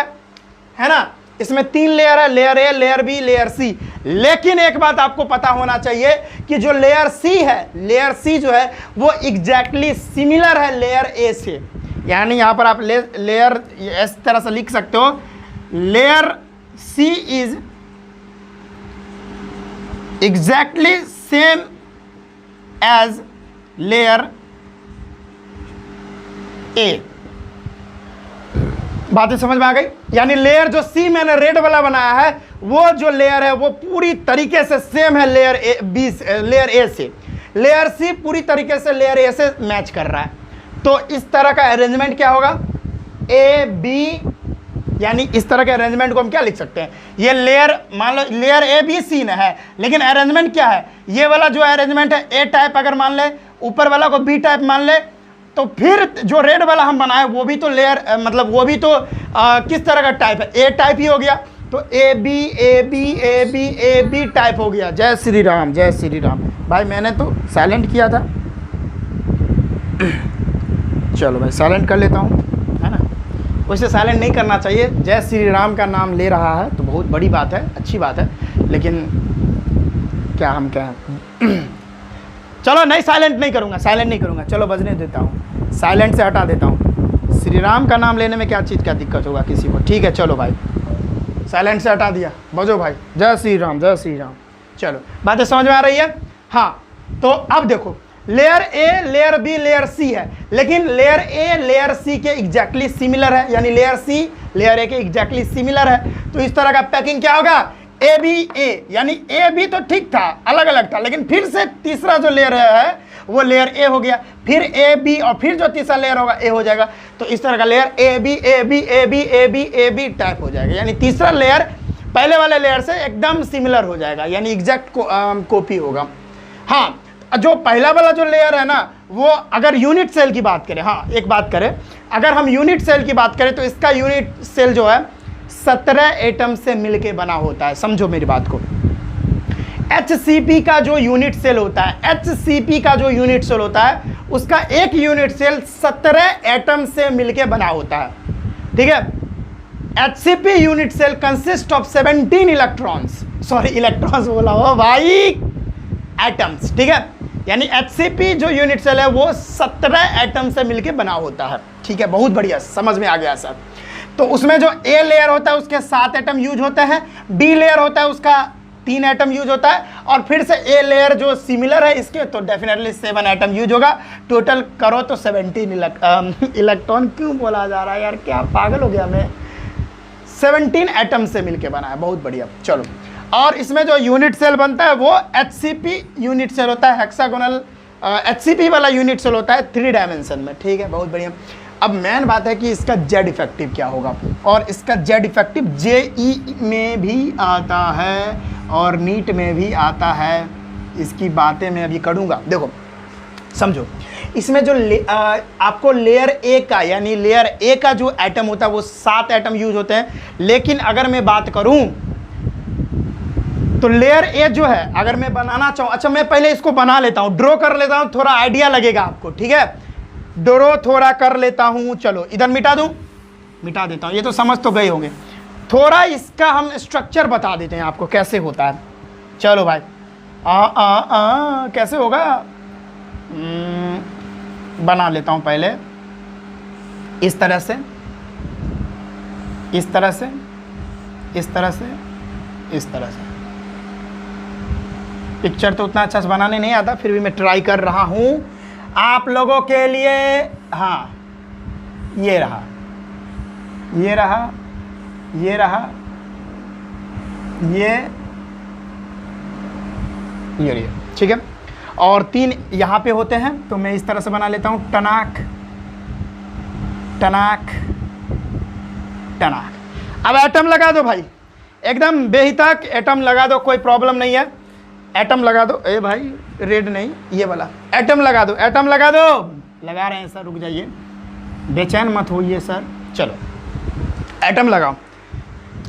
है ना, इसमें 3 लेयर है, layer A, layer B, layer C. लेकिन एक बात आपको पता होना चाहिए कि जो लेयर सी है, लेयर सी जो है वो एग्जैक्टली सिमिलर है लेयर ए से। यानी यहां पर आप लेयर इस तरह से लिख सकते हो, layer C is exactly same as layer A. बातें समझ में आ गई? यानी लेयर जो सी मैंने रेड वाला बनाया है, वो जो लेयर है वो पूरी तरीके से सेम है layer A B, layer A से। लेयर सी पूरी तरीके से लेयर ए से मैच कर रहा है। तो इस तरह का अरेंजमेंट क्या होगा? ए बी, यानी इस तरह के अरेंजमेंट को हम क्या लिख सकते हैं? ये लेयर, मान लो लेयर ए बी सी न है, लेकिन अरेंजमेंट क्या है? ये वाला जो अरेंजमेंट है ए टाइप अगर मान ले, ऊपर वाला को बी टाइप मान ले, तो फिर जो रेड वाला हम बनाए वो भी तो लेयर, मतलब वो भी तो किस तरह का टाइप है? ए टाइप ही हो गया। तो A B A B A B A B type हो गया। जय श्री राम, जय श्री राम। भाई मैंने तो साइलेंट किया था, चलो भाई साइलेंट कर लेता हूँ, है ना। वैसे साइलेंट नहीं करना चाहिए, जय श्री राम का नाम ले रहा है तो बहुत बड़ी बात है, अच्छी बात है, लेकिन क्या हम कहें चलो नहीं, साइलेंट नहीं करूँगा, साइलेंट नहीं करूँगा, चलो बजने देता हूँ, साइलेंट से हटा देता हूँ। श्री राम का नाम लेने में क्या चीज़ क्या दिक्कत होगा किसी को? ठीक है, चलो भाई साइलेंट से हटा दिया, बजो भाई, जय श्री राम, जय श्री राम। चलो बातें समझ में आ रही है? हाँ, तो अब देखो, layer A, layer B, layer C है, लेकिन लेयर ए लेयर सी के एग्जैक्टली सिमिलर है, यानी लेयर सी लेयर ए के एग्जैक्टली सिमिलर है। तो इस तरह का पैकिंग क्या होगा? ए बी ए, यानी ए बी तो ठीक था, अलग अलग था, लेकिन फिर से तीसरा जो लेयर है वो लेयर ए हो गया, फिर ए बी, और फिर जो तीसरा लेयर होगा ए हो जाएगा। तो इस तरह का layer A B A B A B A B A B type हो जाएगा, यानी तीसरा लेयर पहले वाले लेयर से एकदम सिमिलर हो जाएगा, यानी एग्जैक्ट कॉपी होगा। हाँ, जो पहला वाला जो लेयर है ना, वो अगर यूनिट सेल की बात करें, हाँ एक बात करें, अगर हम यूनिट सेल की बात करें तो इसका यूनिट सेल जो है 17 एटम से मिलके बना होता है। समझो मेरी बात को। HCP का जो यूनिट सेल होता है, HCP का जो यूनिट सेल होता है, उसका एक यूनिट सेल 17 एटम से मिलके बना होता है, ठीक है। HCP unit cell consist of 17 electrons, sorry electrons बोला हो भाई, एटम्स, ठीक है। यानी HCP जो यूनिट सेल है वो 17 एटम से मिलके बना होता है, ठीक है। बहुत बढ़िया, समझ में आ गया सर। तो उसमें जो ए लेयर होता है उसके 7 एटम यूज होते हैं, बी लेयर होता है उसका 3 एटम यूज होता है, और फिर से ए लेयर जो सिमिलर है इसके तो डेफिनेटली 7 एटम यूज होगा। टोटल करो तो 17 इलेक्ट्रॉन क्यों बोला जा रहा है यार, क्या पागल हो गया मैं? 17 एटम से मिलके बना है, बहुत बढ़िया। चलो, और इसमें जो यूनिट सेल बनता है वो HCP यूनिट सेल होता है, हेक्सागोनल HCP वाला यूनिट सेल होता है 3 डायमेंशन में, ठीक है, बहुत बढ़िया। अब मेन बात है कि इसका जेड इफेक्टिव क्या होगा, और इसका जेड इफेक्टिव जेई में भी आता है और नीट में भी आता है। इसकी बातें मैं अभी करूँगा। देखो समझो, इसमें जो आपको लेयर ए का यानी लेयर ए का जो एटम होता है वो 7 एटम यूज होते हैं, लेकिन अगर मैं बात करूं तो लेयर ए जो है अगर मैं बनाना चाहूं, अच्छा मैं पहले इसको बना लेता हूं, ड्रॉ कर लेता हूं, थोड़ा आइडिया लगेगा आपको, ठीक है। ड्रॉ थोड़ा कर लेता हूं, चलो इधर मिटा दूं, मिटा देता हूं, ये तो समझ तो गए होंगे। थोड़ा इसका हम स्ट्रक्चर बता देते हैं आपको कैसे होता है। चलो भाई कैसे होगा बना लेता हूं पहले, इस तरह से, इस तरह से, इस तरह से, इस तरह से। पिक्चर तो उतना अच्छा से बनाने नहीं आता, फिर भी मैं ट्राई कर रहा हूं आप लोगों के लिए। हाँ ये रहा, ये रहा, ये रहा, ये ठीक है। और 3 यहाँ पे होते हैं, तो मैं इस तरह से बना लेता हूँ, टनाक टनाक टनाक। अब एटम लगा दो भाई, एकदम बेहितक एटम लगा दो, कोई प्रॉब्लम नहीं है। एटम लगा दो, ए भाई रेड नहीं, ये वाला एटम लगा दो, एटम लगा दो। लगा रहे हैं सर, रुक जाइए, बेचैन मत होइए सर। चलो एटम लगाओ।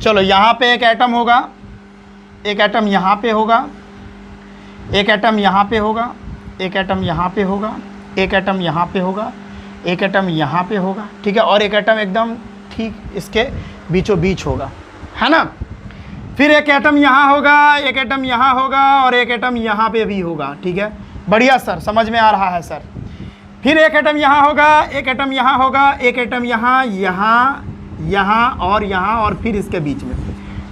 चलो यहाँ पे एक एटम होगा, एक एटम यहाँ पे होगा, एक एटम यहाँ पे होगा, एक एटम यहाँ पे होगा, एक एटम यहाँ पे होगा, एक एटम यहाँ पे होगा, ठीक है। और एक एटम एकदम ठीक इसके बीचों बीच होगा, है ना। फिर एक एटम यहाँ होगा, एक एटम यहाँ होगा, और एक एटम यहाँ पे भी होगा, ठीक है। बढ़िया सर, समझ में आ रहा है सर। फिर एक एटम यहाँ होगा, एक एटम यहाँ होगा, एक एटम यहाँ, यहाँ, यहाँ और यहाँ, और फिर इसके बीच में।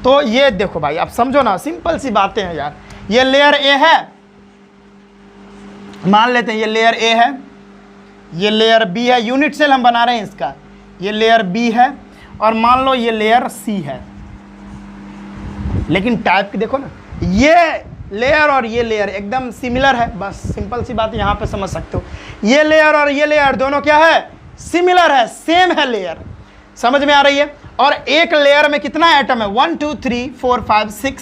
तो ये देखो भाई, आप समझो ना, सिंपल सी बातें हैं यार। ये लेयर ए है, मान लेते हैं ये लेयर ए है, ये लेयर बी है, यूनिट सेल हम बना रहे हैं इसका, ये लेयर बी है, और मान लो ये लेयर सी है। लेकिन टाइप की देखो ना, ये लेयर और ये लेयर एकदम सिमिलर है, बस सिंपल सी बात यहाँ पे समझ सकते हो। ये लेयर और ये लेयर दोनों क्या है, सिमिलर है, सेम है लेयर, समझ में आ रही है। और एक लेयर में कितना एटम है, 1 2 3 4 5 6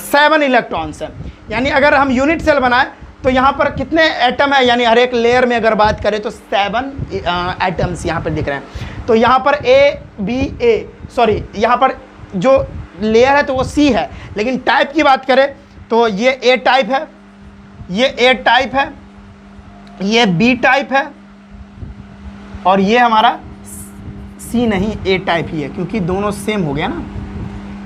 7 इलेक्ट्रॉन्स है। यानी अगर हम यूनिट सेल बनाए तो यहाँ पर कितने एटम है, यानी हर एक लेयर में अगर बात करें तो 7 एटम्स यहाँ पर दिख रहे हैं। तो यहाँ पर यहाँ पर जो लेयर है तो वो सी है, लेकिन टाइप की बात करें तो ये ए टाइप है, ये ए टाइप है, ये बी टाइप है, और ये हमारा सी नहीं ए टाइप ही है, क्योंकि दोनों सेम हो गया ना,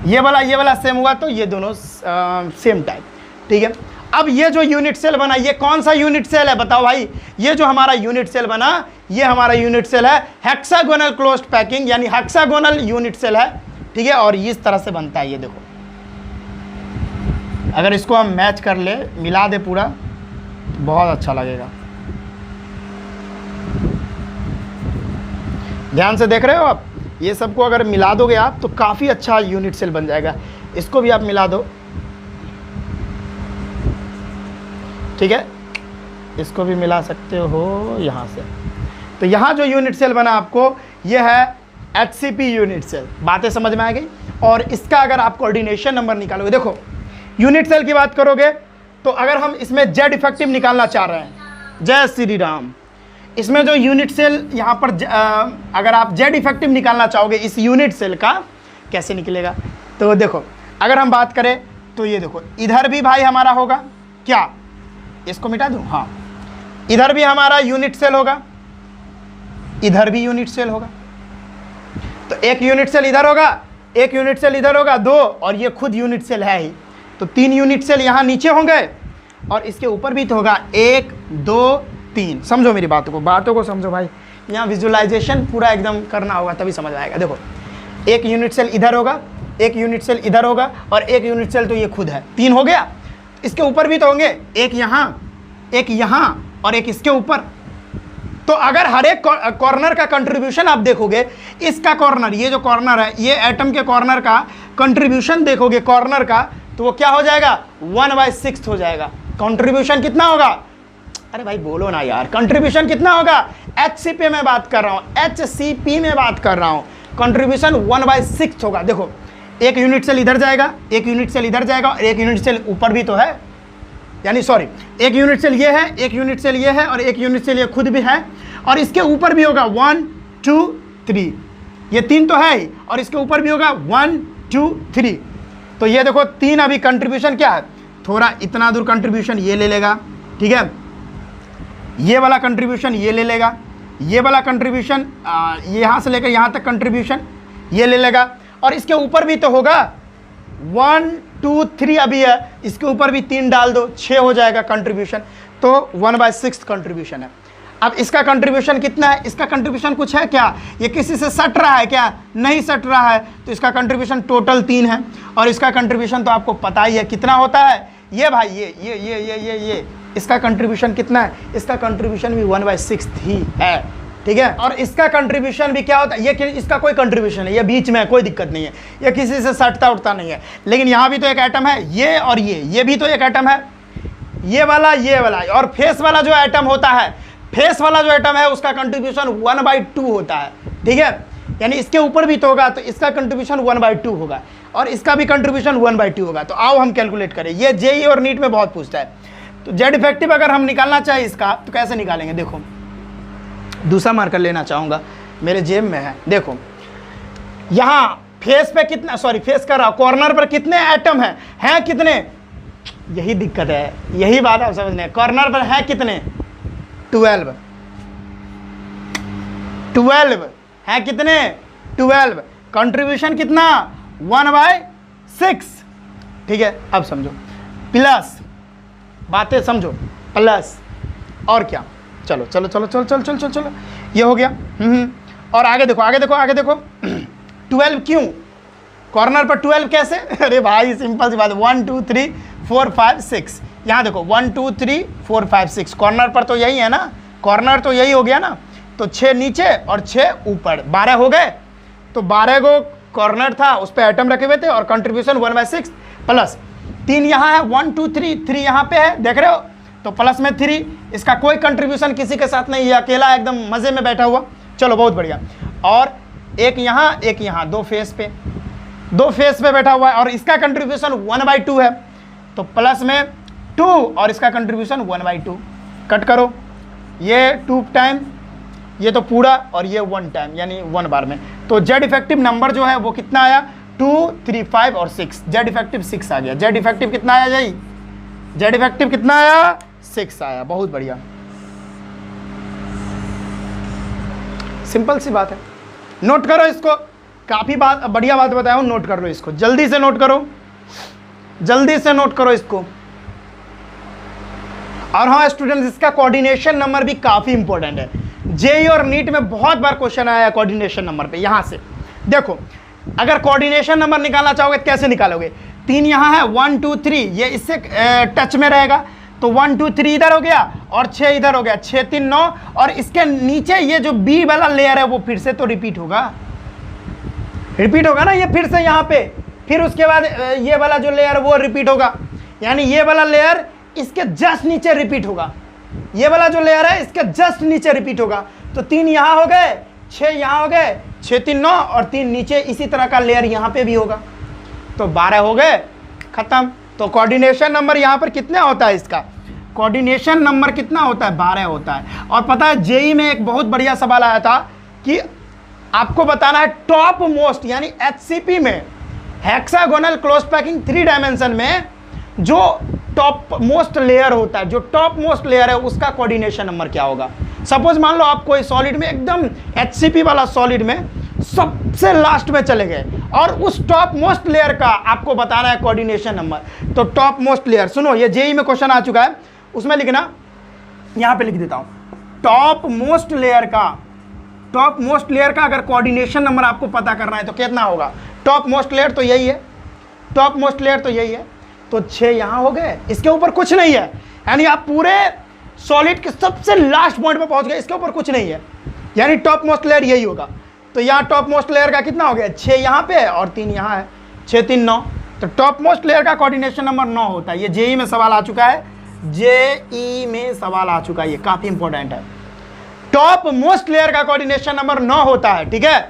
ये वाला सेम हुआ तो ये दोनों सेम टाइप, ठीक है। अब ये जो यूनिट सेल बना, ये कौन सा यूनिट सेल है बताओ भाई। ये जो हमारा यूनिट सेल बना, ये हमारा यूनिट सेल है हेक्सागोनल क्लोज्ड पैकिंग, यानी हेक्सागोनल यूनिट सेल है, ठीक है। और इस तरह से बनता है, ये देखो, अगर इसको हम मैच कर ले, मिला दे पूरा, बहुत अच्छा लगेगा। ध्यान से देख रहे हो आप, ये सबको अगर मिला दोगे आप तो काफ़ी अच्छा यूनिट सेल बन जाएगा। इसको भी आप मिला दो, ठीक है, इसको भी मिला सकते हो यहाँ से। तो यहाँ जो यूनिट सेल बना आपको, ये है HCP यूनिट सेल। बातें समझ में आ गई। और इसका अगर आप कोऑर्डिनेशन नंबर निकालोगे, देखो यूनिट सेल की बात करोगे तो अगर हम इसमें जेड इफेक्टिव निकालना चाह रहे हैं, जय श्री राम, इसमें जो यूनिट सेल यहाँ पर अगर आप जेड इफेक्टिव निकालना चाहोगे इस यूनिट सेल का, कैसे निकलेगा। तो देखो अगर हम बात करें तो ये देखो, इधर भी भाई हमारा होगा क्या, इसको मिटा दूँ, हाँ, इधर भी हमारा यूनिट सेल होगा, इधर भी यूनिट सेल होगा। तो एक यूनिट सेल इधर होगा, एक यूनिट सेल इधर होगा, 2, और ये खुद यूनिट सेल है ही, तो 3 यूनिट सेल यहाँ नीचे होंगे, और इसके ऊपर भी तो होगा 1 2 3। समझो मेरी बातों को समझो भाई, यहाँ विजुअलाइजेशन पूरा एकदम करना होगा तभी समझ आएगा। देखो एक यूनिट सेल इधर होगा, एक यूनिट सेल इधर होगा, और एक यूनिट सेल तो ये खुद है, 3 हो गया। इसके ऊपर भी तो होंगे, एक यहाँ और एक इसके ऊपर। तो अगर हर एक कॉर्नर का कंट्रीब्यूशन आप देखोगे, इसका कॉर्नर, ये जो कॉर्नर है, ये एटम के कॉर्नर का कंट्रीब्यूशन देखोगे कॉर्नर का, तो वो क्या हो जाएगा, 1/6 हो जाएगा। कंट्रीब्यूशन कितना होगा, अरे भाई बोलो ना यार, कंट्रीब्यूशन कितना होगा, HCP में बात कर रहा हूँ, HCP में बात कर रहा हूँ, कंट्रीब्यूशन 1/6 होगा। देखो एक यूनिट सेल इधर जाएगा, एक यूनिट सेल इधर जाएगा और एक यूनिट सेल ऊपर भी तो है, यानी सॉरी एक यूनिट सेल ये है, एक यूनिट सेल ये है और एक यूनिट सेल ये खुद भी है और इसके ऊपर भी होगा 1 2 3, ये 3 तो है ही और इसके ऊपर भी होगा 1 2 3। तो ये देखो 3 अभी कंट्रीब्यूशन क्या है, थोड़ा इतना दूर कंट्रीब्यूशन ये ले लेगा, ठीक है, ये वाला कंट्रीब्यूशन ये ले लेगा, ये वाला कंट्रीब्यूशन यहाँ से लेकर यहाँ तक कंट्रीब्यूशन ये ले लेगा और इसके ऊपर भी तो होगा 1 2 3 अभी है, इसके ऊपर भी 3 डाल दो, 6 हो जाएगा कंट्रीब्यूशन। तो 1/6 कंट्रीब्यूशन है। अब इसका कंट्रीब्यूशन कितना है, इसका कंट्रीब्यूशन कुछ है क्या, ये किसी से सट रहा है क्या, नहीं सट रहा है, तो इसका कंट्रीब्यूशन टोटल 3 है और इसका कंट्रीब्यूशन तो आपको पता ही है कितना होता है, ये भाई ये इसका कंट्रीब्यूशन कितना है, इसका कंट्रीब्यूशन भी 1/6 ही है, ठीक है। और इसका कंट्रीब्यूशन भी क्या होता है, ये इसका कोई कंट्रीब्यूशन है, ये बीच में है, कोई दिक्कत नहीं है, ये किसी से सटता उठता नहीं है। लेकिन यहाँ भी तो एक एटम है, ये और ये भी तो एक एटम है, ये वाला और फेस वाला जो एटम होता है, फेस वाला जो एटम है उसका कंट्रीब्यूशन 1/2 होता है, ठीक है। यानी इसके ऊपर भी तो होगा तो इसका कंट्रीब्यूशन 1/2 होगा और इसका भी कंट्रीब्यूशन 1/2 होगा। तो आओ हम कैलकुलेट करें, ये जेईई और नीट में बहुत पूछता है। तो जेड इफेक्टिव अगर हम निकालना चाहे इसका तो कैसे निकालेंगे, देखो दूसरा मार्कर लेना चाहूँगा, मेरे जेब में है, देखो यहाँ फेस पे कितना, सॉरी फेस कर रहा, कॉर्नर पर कितने एटम हैं कितने, यही दिक्कत है, यही बात आप समझने, कॉर्नर पर है कितने 12 है कितने 12, कंट्रीब्यूशन कितना 1/6, ठीक है। अब समझो प्लस, बातें समझो, प्लस और क्या, चलो चलो चलो चलो चलो चलो चलो चलो ये हो गया। और आगे देखो 12 क्यों, कॉर्नर पर 12 कैसे, अरे भाई सिंपल सी बात है, 1 2 3 4 5 6, यहाँ देखो 1 2 3 4 5 6, कॉर्नर पर तो यही है ना, कॉर्नर तो यही हो गया ना, तो 6 नीचे और 6 ऊपर, 12 हो गए। तो 12 को कॉर्नर था उस पर आइटम रखे हुए थे और कंट्रीब्यूशन 1/6 प्लस 3 यहाँ है, 1 2 3 यहाँ पे है, देख रहे हो, तो प्लस में 3, इसका कोई कंट्रीब्यूशन किसी के साथ नहीं है, अकेला एकदम मज़े में बैठा हुआ, चलो बहुत बढ़िया। और एक यहाँ 2 फेस पे बैठा हुआ है और इसका कंट्रीब्यूशन 1/2 है, तो प्लस में 2 और इसका कंट्रीब्यूशन 1/2, कट करो, ये 2 टाइम, ये तो पूरा और ये 1 टाइम यानी 1 बार में। तो जेड इफेक्टिव नंबर जो है वो कितना आया, 2 3 5 और 6, जेड इफेक्टिव 6 आ गया। जेड इफेक्टिव कितना आया जी, जेड इफेक्टिव कितना आया 6 आया, बहुत बढ़िया, सिंपल सी बात है। नोट करो इसको, काफ़ी बढ़िया बात बताया हूँ, नोट कर लो इसको, जल्दी से नोट करो, जल्दी से नोट करो इसको। और हाँ स्टूडेंट्स, इसका कोऑर्डिनेशन नंबर भी काफ़ी इंपॉर्टेंट है, जेईई और नीट में बहुत बार क्वेश्चन आया है कोऑर्डिनेशन नंबर पे। यहाँ से देखो, अगर कोऑर्डिनेशन नंबर निकालना चाहोगे तो कैसे निकालोगे, 3 यहाँ है, 1 2 3 ये इससे टच में रहेगा, तो 1 2 3 इधर हो गया और 6 इधर हो गया, 6 3 9, और इसके नीचे ये जो बी वाला लेयर है वो फिर से तो रिपीट होगा ना, ये फिर से यहाँ पे, फिर उसके बाद ये वाला जो लेयर वो रिपीट होगा, यानी ये वाला लेयर इसके जस्ट नीचे रिपीट होगा, ये वाला जो लेयर है इसके जस्ट नीचे रिपीट होगा। तो 3 यहाँ हो गए, 6 यहाँ हो गए, 6 3 9 और 3 नीचे इसी तरह का लेयर यहाँ पे भी होगा, तो 12 हो गए, खत्म। तो कोऑर्डिनेशन नंबर यहाँ पर कितना होता है, इसका कोऑर्डिनेशन नंबर कितना होता है, 12 होता है। और पता है जेईई में एक बहुत बढ़िया सवाल आया था कि आपको बताना है टॉप मोस्ट यानी HCP में हेक्सागोनल क्लोज पैकिंग 3 डायमेंशन में जो टॉप मोस्ट लेयर होता है, जो टॉप मोस्ट लेयर है उसका कोऑर्डिनेशन नंबर क्या होगा। सपोज मान लो आप कोई सॉलिड में एकदम HCP वाला सॉलिड में सबसे लास्ट में चले गए और उस टॉप मोस्ट लेयर का आपको बताना है कोऑर्डिनेशन नंबर। तो टॉप मोस्ट लेयर, सुनो ये जेईई में क्वेश्चन आ चुका है, उसमें लिखना, यहाँ पे लिख देता हूँ, टॉप मोस्ट लेयर का अगर कोऑर्डिनेशन नंबर आपको पता करना है तो कितना होगा। टॉप मोस्ट लेयर तो यही है, टॉप मोस्ट लेयर तो यही है, तो 6 यहाँ हो गए, इसके ऊपर कुछ नहीं है, यानी आप पूरे सॉलिड के सबसे लास्ट पॉइंट पे पहुंच गए, इसके ऊपर कुछ नहीं है, यानी टॉप मोस्ट लेयर यही होगा। तो यहाँ टॉप मोस्ट लेयर का कितना हो गया, 6 यहाँ पे और 3 यहाँ है, 6 3 9, तो टॉप मोस्ट लेयर का कोऑर्डिनेशन नंबर 9 होता है। ये जेईई में सवाल आ चुका है, जेई में सवाल आ चुका है, ये काफी इंपॉर्टेंट है। टॉप मोस्ट लेयर का कोऑर्डिनेशन नंबर 9 होता है, ठीक है,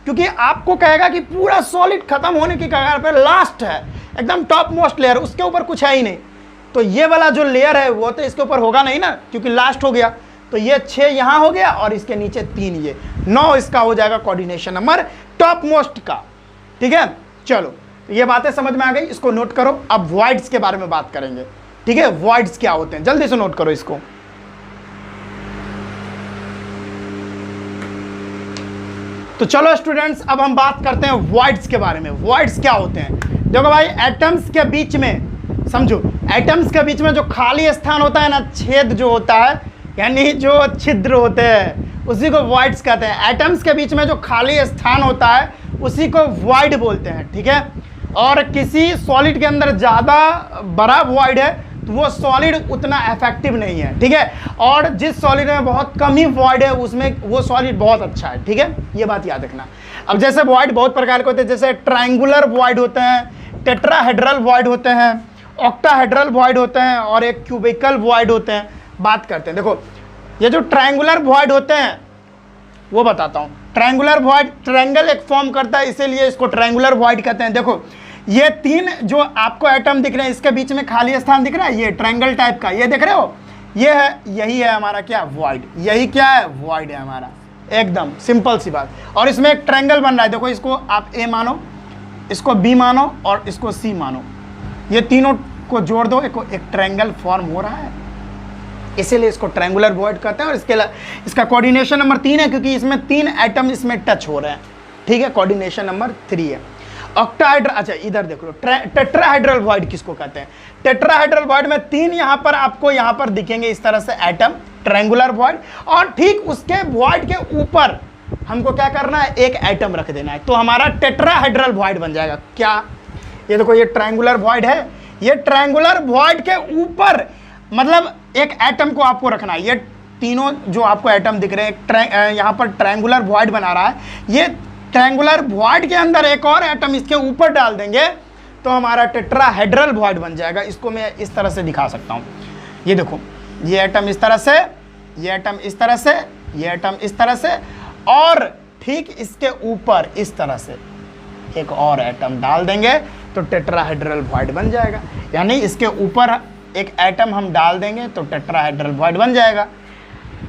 क्योंकि आपको कहेगा कि पूरा सॉलिड खत्म होने की कगार पर लास्ट है, एकदम टॉप मोस्ट लेयर, उसके ऊपर कुछ है ही नहीं, तो ये वाला जो लेयर है वो तो इसके ऊपर होगा नहीं ना, क्योंकि लास्ट हो गया। तो ये 6 यहां हो गया और इसके नीचे 3, ये 9 इसका हो जाएगा कोऑर्डिनेशन नंबर टॉप मोस्ट का, ठीक है। चलो ये बातें समझ में आ गई, इसको नोट करो। अब वॉइड्स के बारे में बात करेंगे, ठीक है। वॉइड्स क्या होते हैं, जल्दी से नोट करो इसको। तो चलो स्टूडेंट्स, अब हम बात करते हैं वॉइड्स के बारे में। वॉइड्स क्या होते हैं? देखो भाई, एटम्स के बीच में, समझो, एटम्स के बीच में जो खाली स्थान होता है ना, छेद जो होता है, यानी जो छिद्र होते हैं, उसी को वॉइड्स कहते हैं। एटम्स के बीच में जो खाली स्थान होता है उसी को वॉइड बोलते हैं, ठीक है। और किसी सॉलिड के अंदर ज़्यादा बड़ा वॉइड है तो वो सॉलिड उतना इफेक्टिव नहीं है, ठीक है। और जिस सॉलिड में बहुत कम ही वॉइड है उसमें वो सॉलिड बहुत अच्छा है, ठीक है, ये बात याद रखना। अब जैसे वॉइड बहुत प्रकार के होते हैं, जैसे ट्रायंगुलर वॉइड होते हैं, टेट्राहेड्रल वॉइड होते हैं, ऑक्टाहेड्रल वॉइड होते हैं और एक क्यूबिकल वॉइड होते हैं। बात करते हैं, देखो ये जो ट्रायंगुलर वॉइड होते हैं वो बताता हूँ। ट्रायंगुलर वॉइड, ट्रायंगल एक फॉर्म करता है, इसीलिए इसको ट्रायंगुलर वॉइड कहते हैं। देखो ये 3 जो आपको एटम दिख रहे हैं, इसके बीच में खाली स्थान दिख रहा है, ये ट्रायंगल टाइप का, ये देख रहे हो, ये है, यही है हमारा क्या, वॉइड। यही क्या है, वॉइड है हमारा, एकदम सिंपल सी बात। और इसमें एक ट्रायंगल बन रहा है, देखो इसको आप ए मानो, इसको बी मानो और इसको सी मानो, ये तीनों को जोड़ दो, एक ट्रायंगल फॉर्म हो रहा है, इसीलिए इसको ट्रायंगुलर वॉइड कहते हैं। और इसका कोऑर्डिनेशन नंबर 3 है, क्योंकि इसमें 3 एटम इसमें टच हो रहे हैं, ठीक है, कोऑर्डिनेशन नंबर 3 है। ऑक्टाहेड्रल, अच्छा इधर देख लो, टेट्राहेड्रल वॉइड किसको कहते हैं? टेट्राहेड्रल वॉइड में 3 यहाँ पर आपको यहाँ पर दिखेंगे इस तरह से एटम, ट्रायंगुलर वॉइड। और ठीक उसके वॉइड के ऊपर हमको क्या करना है, एक एटम रख देना है, तो हमारा टेट्राहेड्रल वॉइड बन जाएगा। क्या, ये देखो, ये ट्रायंगुलर वॉइड है, ये ट्रायंगुलर वॉइड के ऊपर मतलब एक एटम को आपको रखना है। ये तीनों जो आपको एटम दिख रहे हैं, यहाँ पर ट्रायंगुलर वॉइड बना रहा है, ये ट्रायंगुलर वॉइड के अंदर एक और एटम इसके ऊपर डाल देंगे तो हमारा टेट्राहेड्रल वॉइड बन जाएगा। इसको मैं इस तरह से दिखा सकता हूँ, ये देखो, ये एटम इस तरह से, ये एटम इस तरह से, ये एटम इस तरह से, और ठीक इसके ऊपर इस तरह से एक और एटम डाल देंगे तो टेट्राहेड्रल वॉइड बन जाएगा। यानी इसके ऊपर एक एटम हम डाल देंगे तो टेट्राहेड्रल वॉइड बन जाएगा।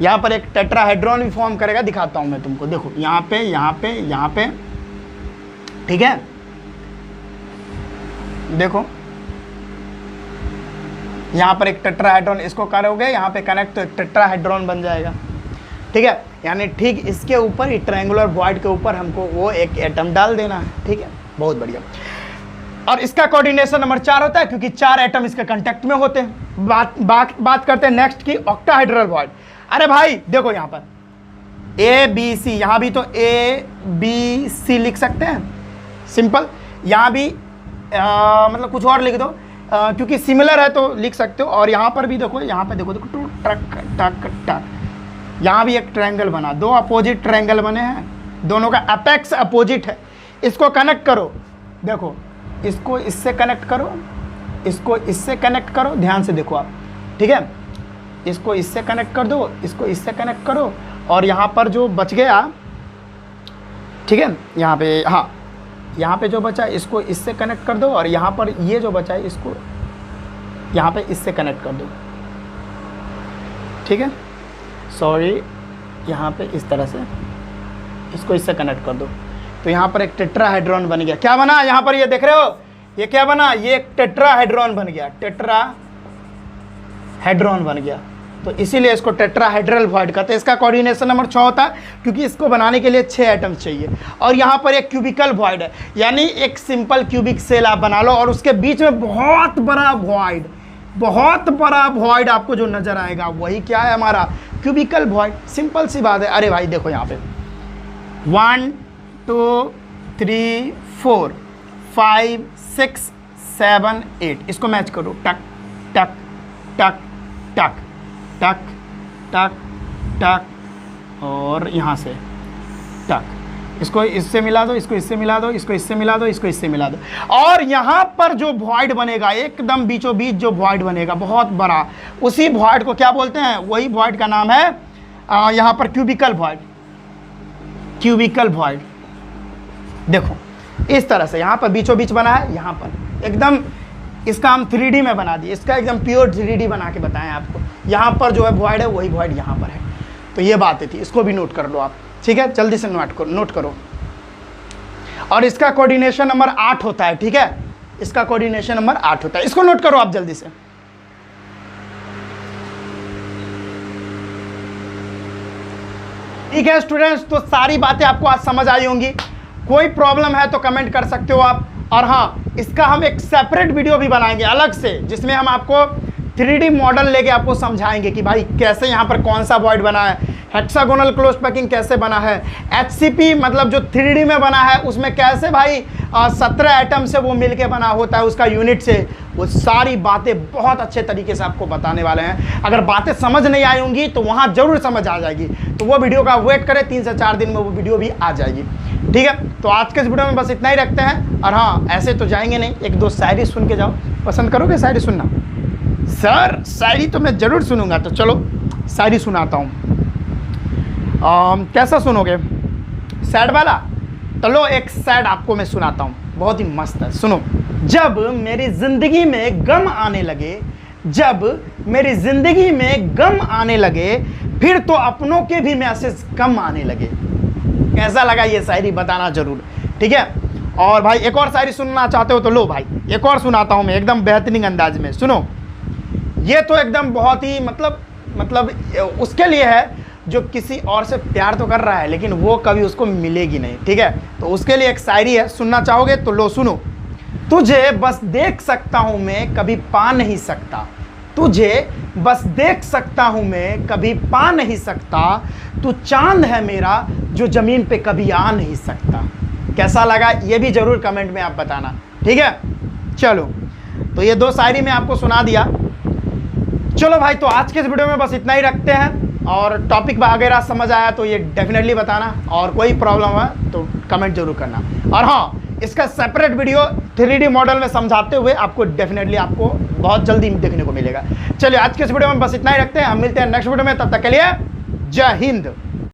यहाँ पर एक टेट्राहेड्रॉन भी फॉर्म करेगा, दिखाता हूँ मैं तुमको, देखो यहाँ पे, यहाँ पे, यहाँ पे, ठीक है, देखो यहाँ पर एक टेट्राहेड्रॉन, इसको करोगे यहाँ पे कनेक्ट तो एक टेट्राहेड्रॉन बन जाएगा, ठीक है। यानी ठीक इसके ऊपर ही ट्रायंगुलर वॉइड के ऊपर हमको वो एक एटम डाल देना है, ठीक है, बहुत बढ़िया। और इसका कोऑर्डिनेशन नंबर 4 होता है, क्योंकि 4 एटम इसके कांटेक्ट में होते हैं। बात करते हैं नेक्स्ट की, ऑक्टाहेड्रल वॉइड। अरे भाई देखो यहाँ पर ए बी सी, यहाँ भी तो ए बी सी लिख सकते हैं, सिंपल। यहाँ भी मतलब कुछ और लिख दो, क्योंकि सिमिलर है तो लिख सकते हो। और यहाँ पर भी देखो, यहाँ पे देखो, देखो टक टक टक, यहाँ भी एक ट्रायंगल बना, 2 अपोजिट ट्रायंगल बने हैं, दोनों का अपेक्स अपोजिट है। इसको कनेक्ट करो, देखो इसको इससे कनेक्ट करो, इसको इससे कनेक्ट करो, ध्यान से देखो आप, ठीक है, इसको इससे कनेक्ट कर दो, इसको इससे कनेक्ट करो, और यहाँ पर जो बच गया, ठीक है, यहाँ पे, हाँ यहाँ पे जो बचा इसको इससे कनेक्ट कर दो, और यहाँ पर ये जो बचा है इसको यहाँ पे इससे कनेक्ट कर दो, ठीक है, सॉरी, यहाँ पे इस तरह से इसको इससे कनेक्ट कर दो, तो यहाँ पर एक टेट्राहेड्रॉन बन गया। क्या बना यहाँ पर, ये देख रहे हो, ये क्या बना, ये एक टेट्राहेड्रॉन बन गया, टेट्राहेड्रॉन बन गया, तो इसीलिए इसको टेट्राहेड्रल वॉइड कहते हैं। इसका कोऑर्डिनेशन नंबर 6 होता है, क्योंकि इसको बनाने के लिए 6 एटम्स चाहिए। और यहाँ पर एक क्यूबिकल वॉइड है, यानी एक सिंपल क्यूबिक सेल आप बना लो, और उसके बीच में बहुत बड़ा वॉइड, बहुत बड़ा वॉइड आपको जो नजर आएगा वही क्या है, हमारा क्यूबिकल वॉइड। सिंपल सी बात है। अरे भाई देखो यहाँ पे 1 2 3 4 5 6 7 8, इसको मैच करो, टक टक टक टक टक टक टक, और यहाँ से टक, इसको इससे मिला दो, इसको इससे मिला दो, इसको इससे मिला दो, इसको इससे मिला दो, और यहां पर जो वॉइड बनेगा एकदम बीचों बीच जो वॉइड बनेगा बहुत बड़ा, उसी वॉइड को क्या बोलते हैं? वही वॉइड का नाम है यहां पर क्यूबिकल वॉइड। क्यूबिकल वॉइड देखो इस तरह से यहां पर बीचों बीच बना है, यहां पर एकदम इसका हम 3D में बना दिए, इसका एकदम प्योर 3D बना के बताएं आपको। यहां पर जो है वॉइड है वही वॉइड यहां पर है। तो ये बातें थी, इसको भी नोट कर लो आप, ठीक है? जल्दी से नोट करो। और इसका कोऑर्डिनेशन नंबर 8 होता है, ठीक है? इसका कोऑर्डिनेशन नंबर 8 होता है, इसको नोट करो आप जल्दी से। ठीक है स्टूडेंट्स, तो सारी बातें आपको आज समझ आई होंगी। कोई प्रॉब्लम है तो कमेंट कर सकते हो आप। और हाँ, इसका हम एक सेपरेट वीडियो भी बनाएंगे अलग से, जिसमें हम आपको 3D मॉडल लेके आपको समझाएंगे कि भाई कैसे यहाँ पर कौन सा वॉइड बना है, हेक्सागोनल क्लोज पैकिंग कैसे बना है, HCP मतलब जो 3D में बना है उसमें कैसे भाई 17 आइटम से वो मिलके बना होता है उसका यूनिट से। वो सारी बातें बहुत अच्छे तरीके से आपको बताने वाले हैं। अगर बातें समझ नहीं आई होंगी तो वहाँ जरूर समझ आ जाएगी, तो वो वीडियो का वेट करें, 3 से 4 दिन में वो वीडियो भी आ जाएगी, ठीक है? तो आज के इस वीडियो में बस इतना ही रखते हैं। और हाँ, ऐसे तो जाएंगे नहीं, 1-2 शायरी सुन के जाओ। पसंद करोगे शायरी सुनना? सर शायरी तो मैं ज़रूर सुनूंगा, तो चलो शायरी सुनाता हूँ। कैसा सुनोगे? सैड वाला? तो लो एक सैड आपको मैं सुनाता हूँ, बहुत ही मस्त है, सुनो। जब मेरी ज़िंदगी में गम आने लगे, जब मेरी ज़िंदगी में गम आने लगे, फिर तो अपनों के भी मैसेज कम आने लगे। कैसा लगा ये शायरी बताना जरूर, ठीक है? और भाई एक और शायरी सुनना चाहते हो तो लो भाई एक और सुनाता हूँ मैं एकदम बेहतरीन अंदाज में, सुनो। ये तो एकदम बहुत ही मतलब उसके लिए है जो किसी और से प्यार तो कर रहा है लेकिन वो कभी उसको मिलेगी नहीं, ठीक है? तो उसके लिए एक शायरी है, सुनना चाहोगे तो लो सुनो। तुझे बस देख सकता हूँ मैं, कभी पा नहीं सकता, तुझे बस देख सकता हूँ मैं, कभी पा नहीं सकता, तू चांद है मेरा जो ज़मीन पे कभी आ नहीं सकता। कैसा लगा ये भी ज़रूर कमेंट में आप बताना, ठीक है? चलो, तो ये 2 शायरी मैं आपको सुना दिया। चलो भाई, तो आज के इस वीडियो में बस इतना ही रखते हैं। और टॉपिक वगैरह समझ आया तो ये डेफिनेटली बताना, और कोई प्रॉब्लम है तो कमेंट जरूर करना। और हाँ, इसका सेपरेट वीडियो 3D मॉडल में समझाते हुए आपको डेफिनेटली आपको बहुत जल्दी देखने को मिलेगा। चलिए आज के इस वीडियो में बस इतना ही रखते हैं, हम मिलते हैं नेक्स्ट वीडियो में, तब तक के लिए जय हिंद।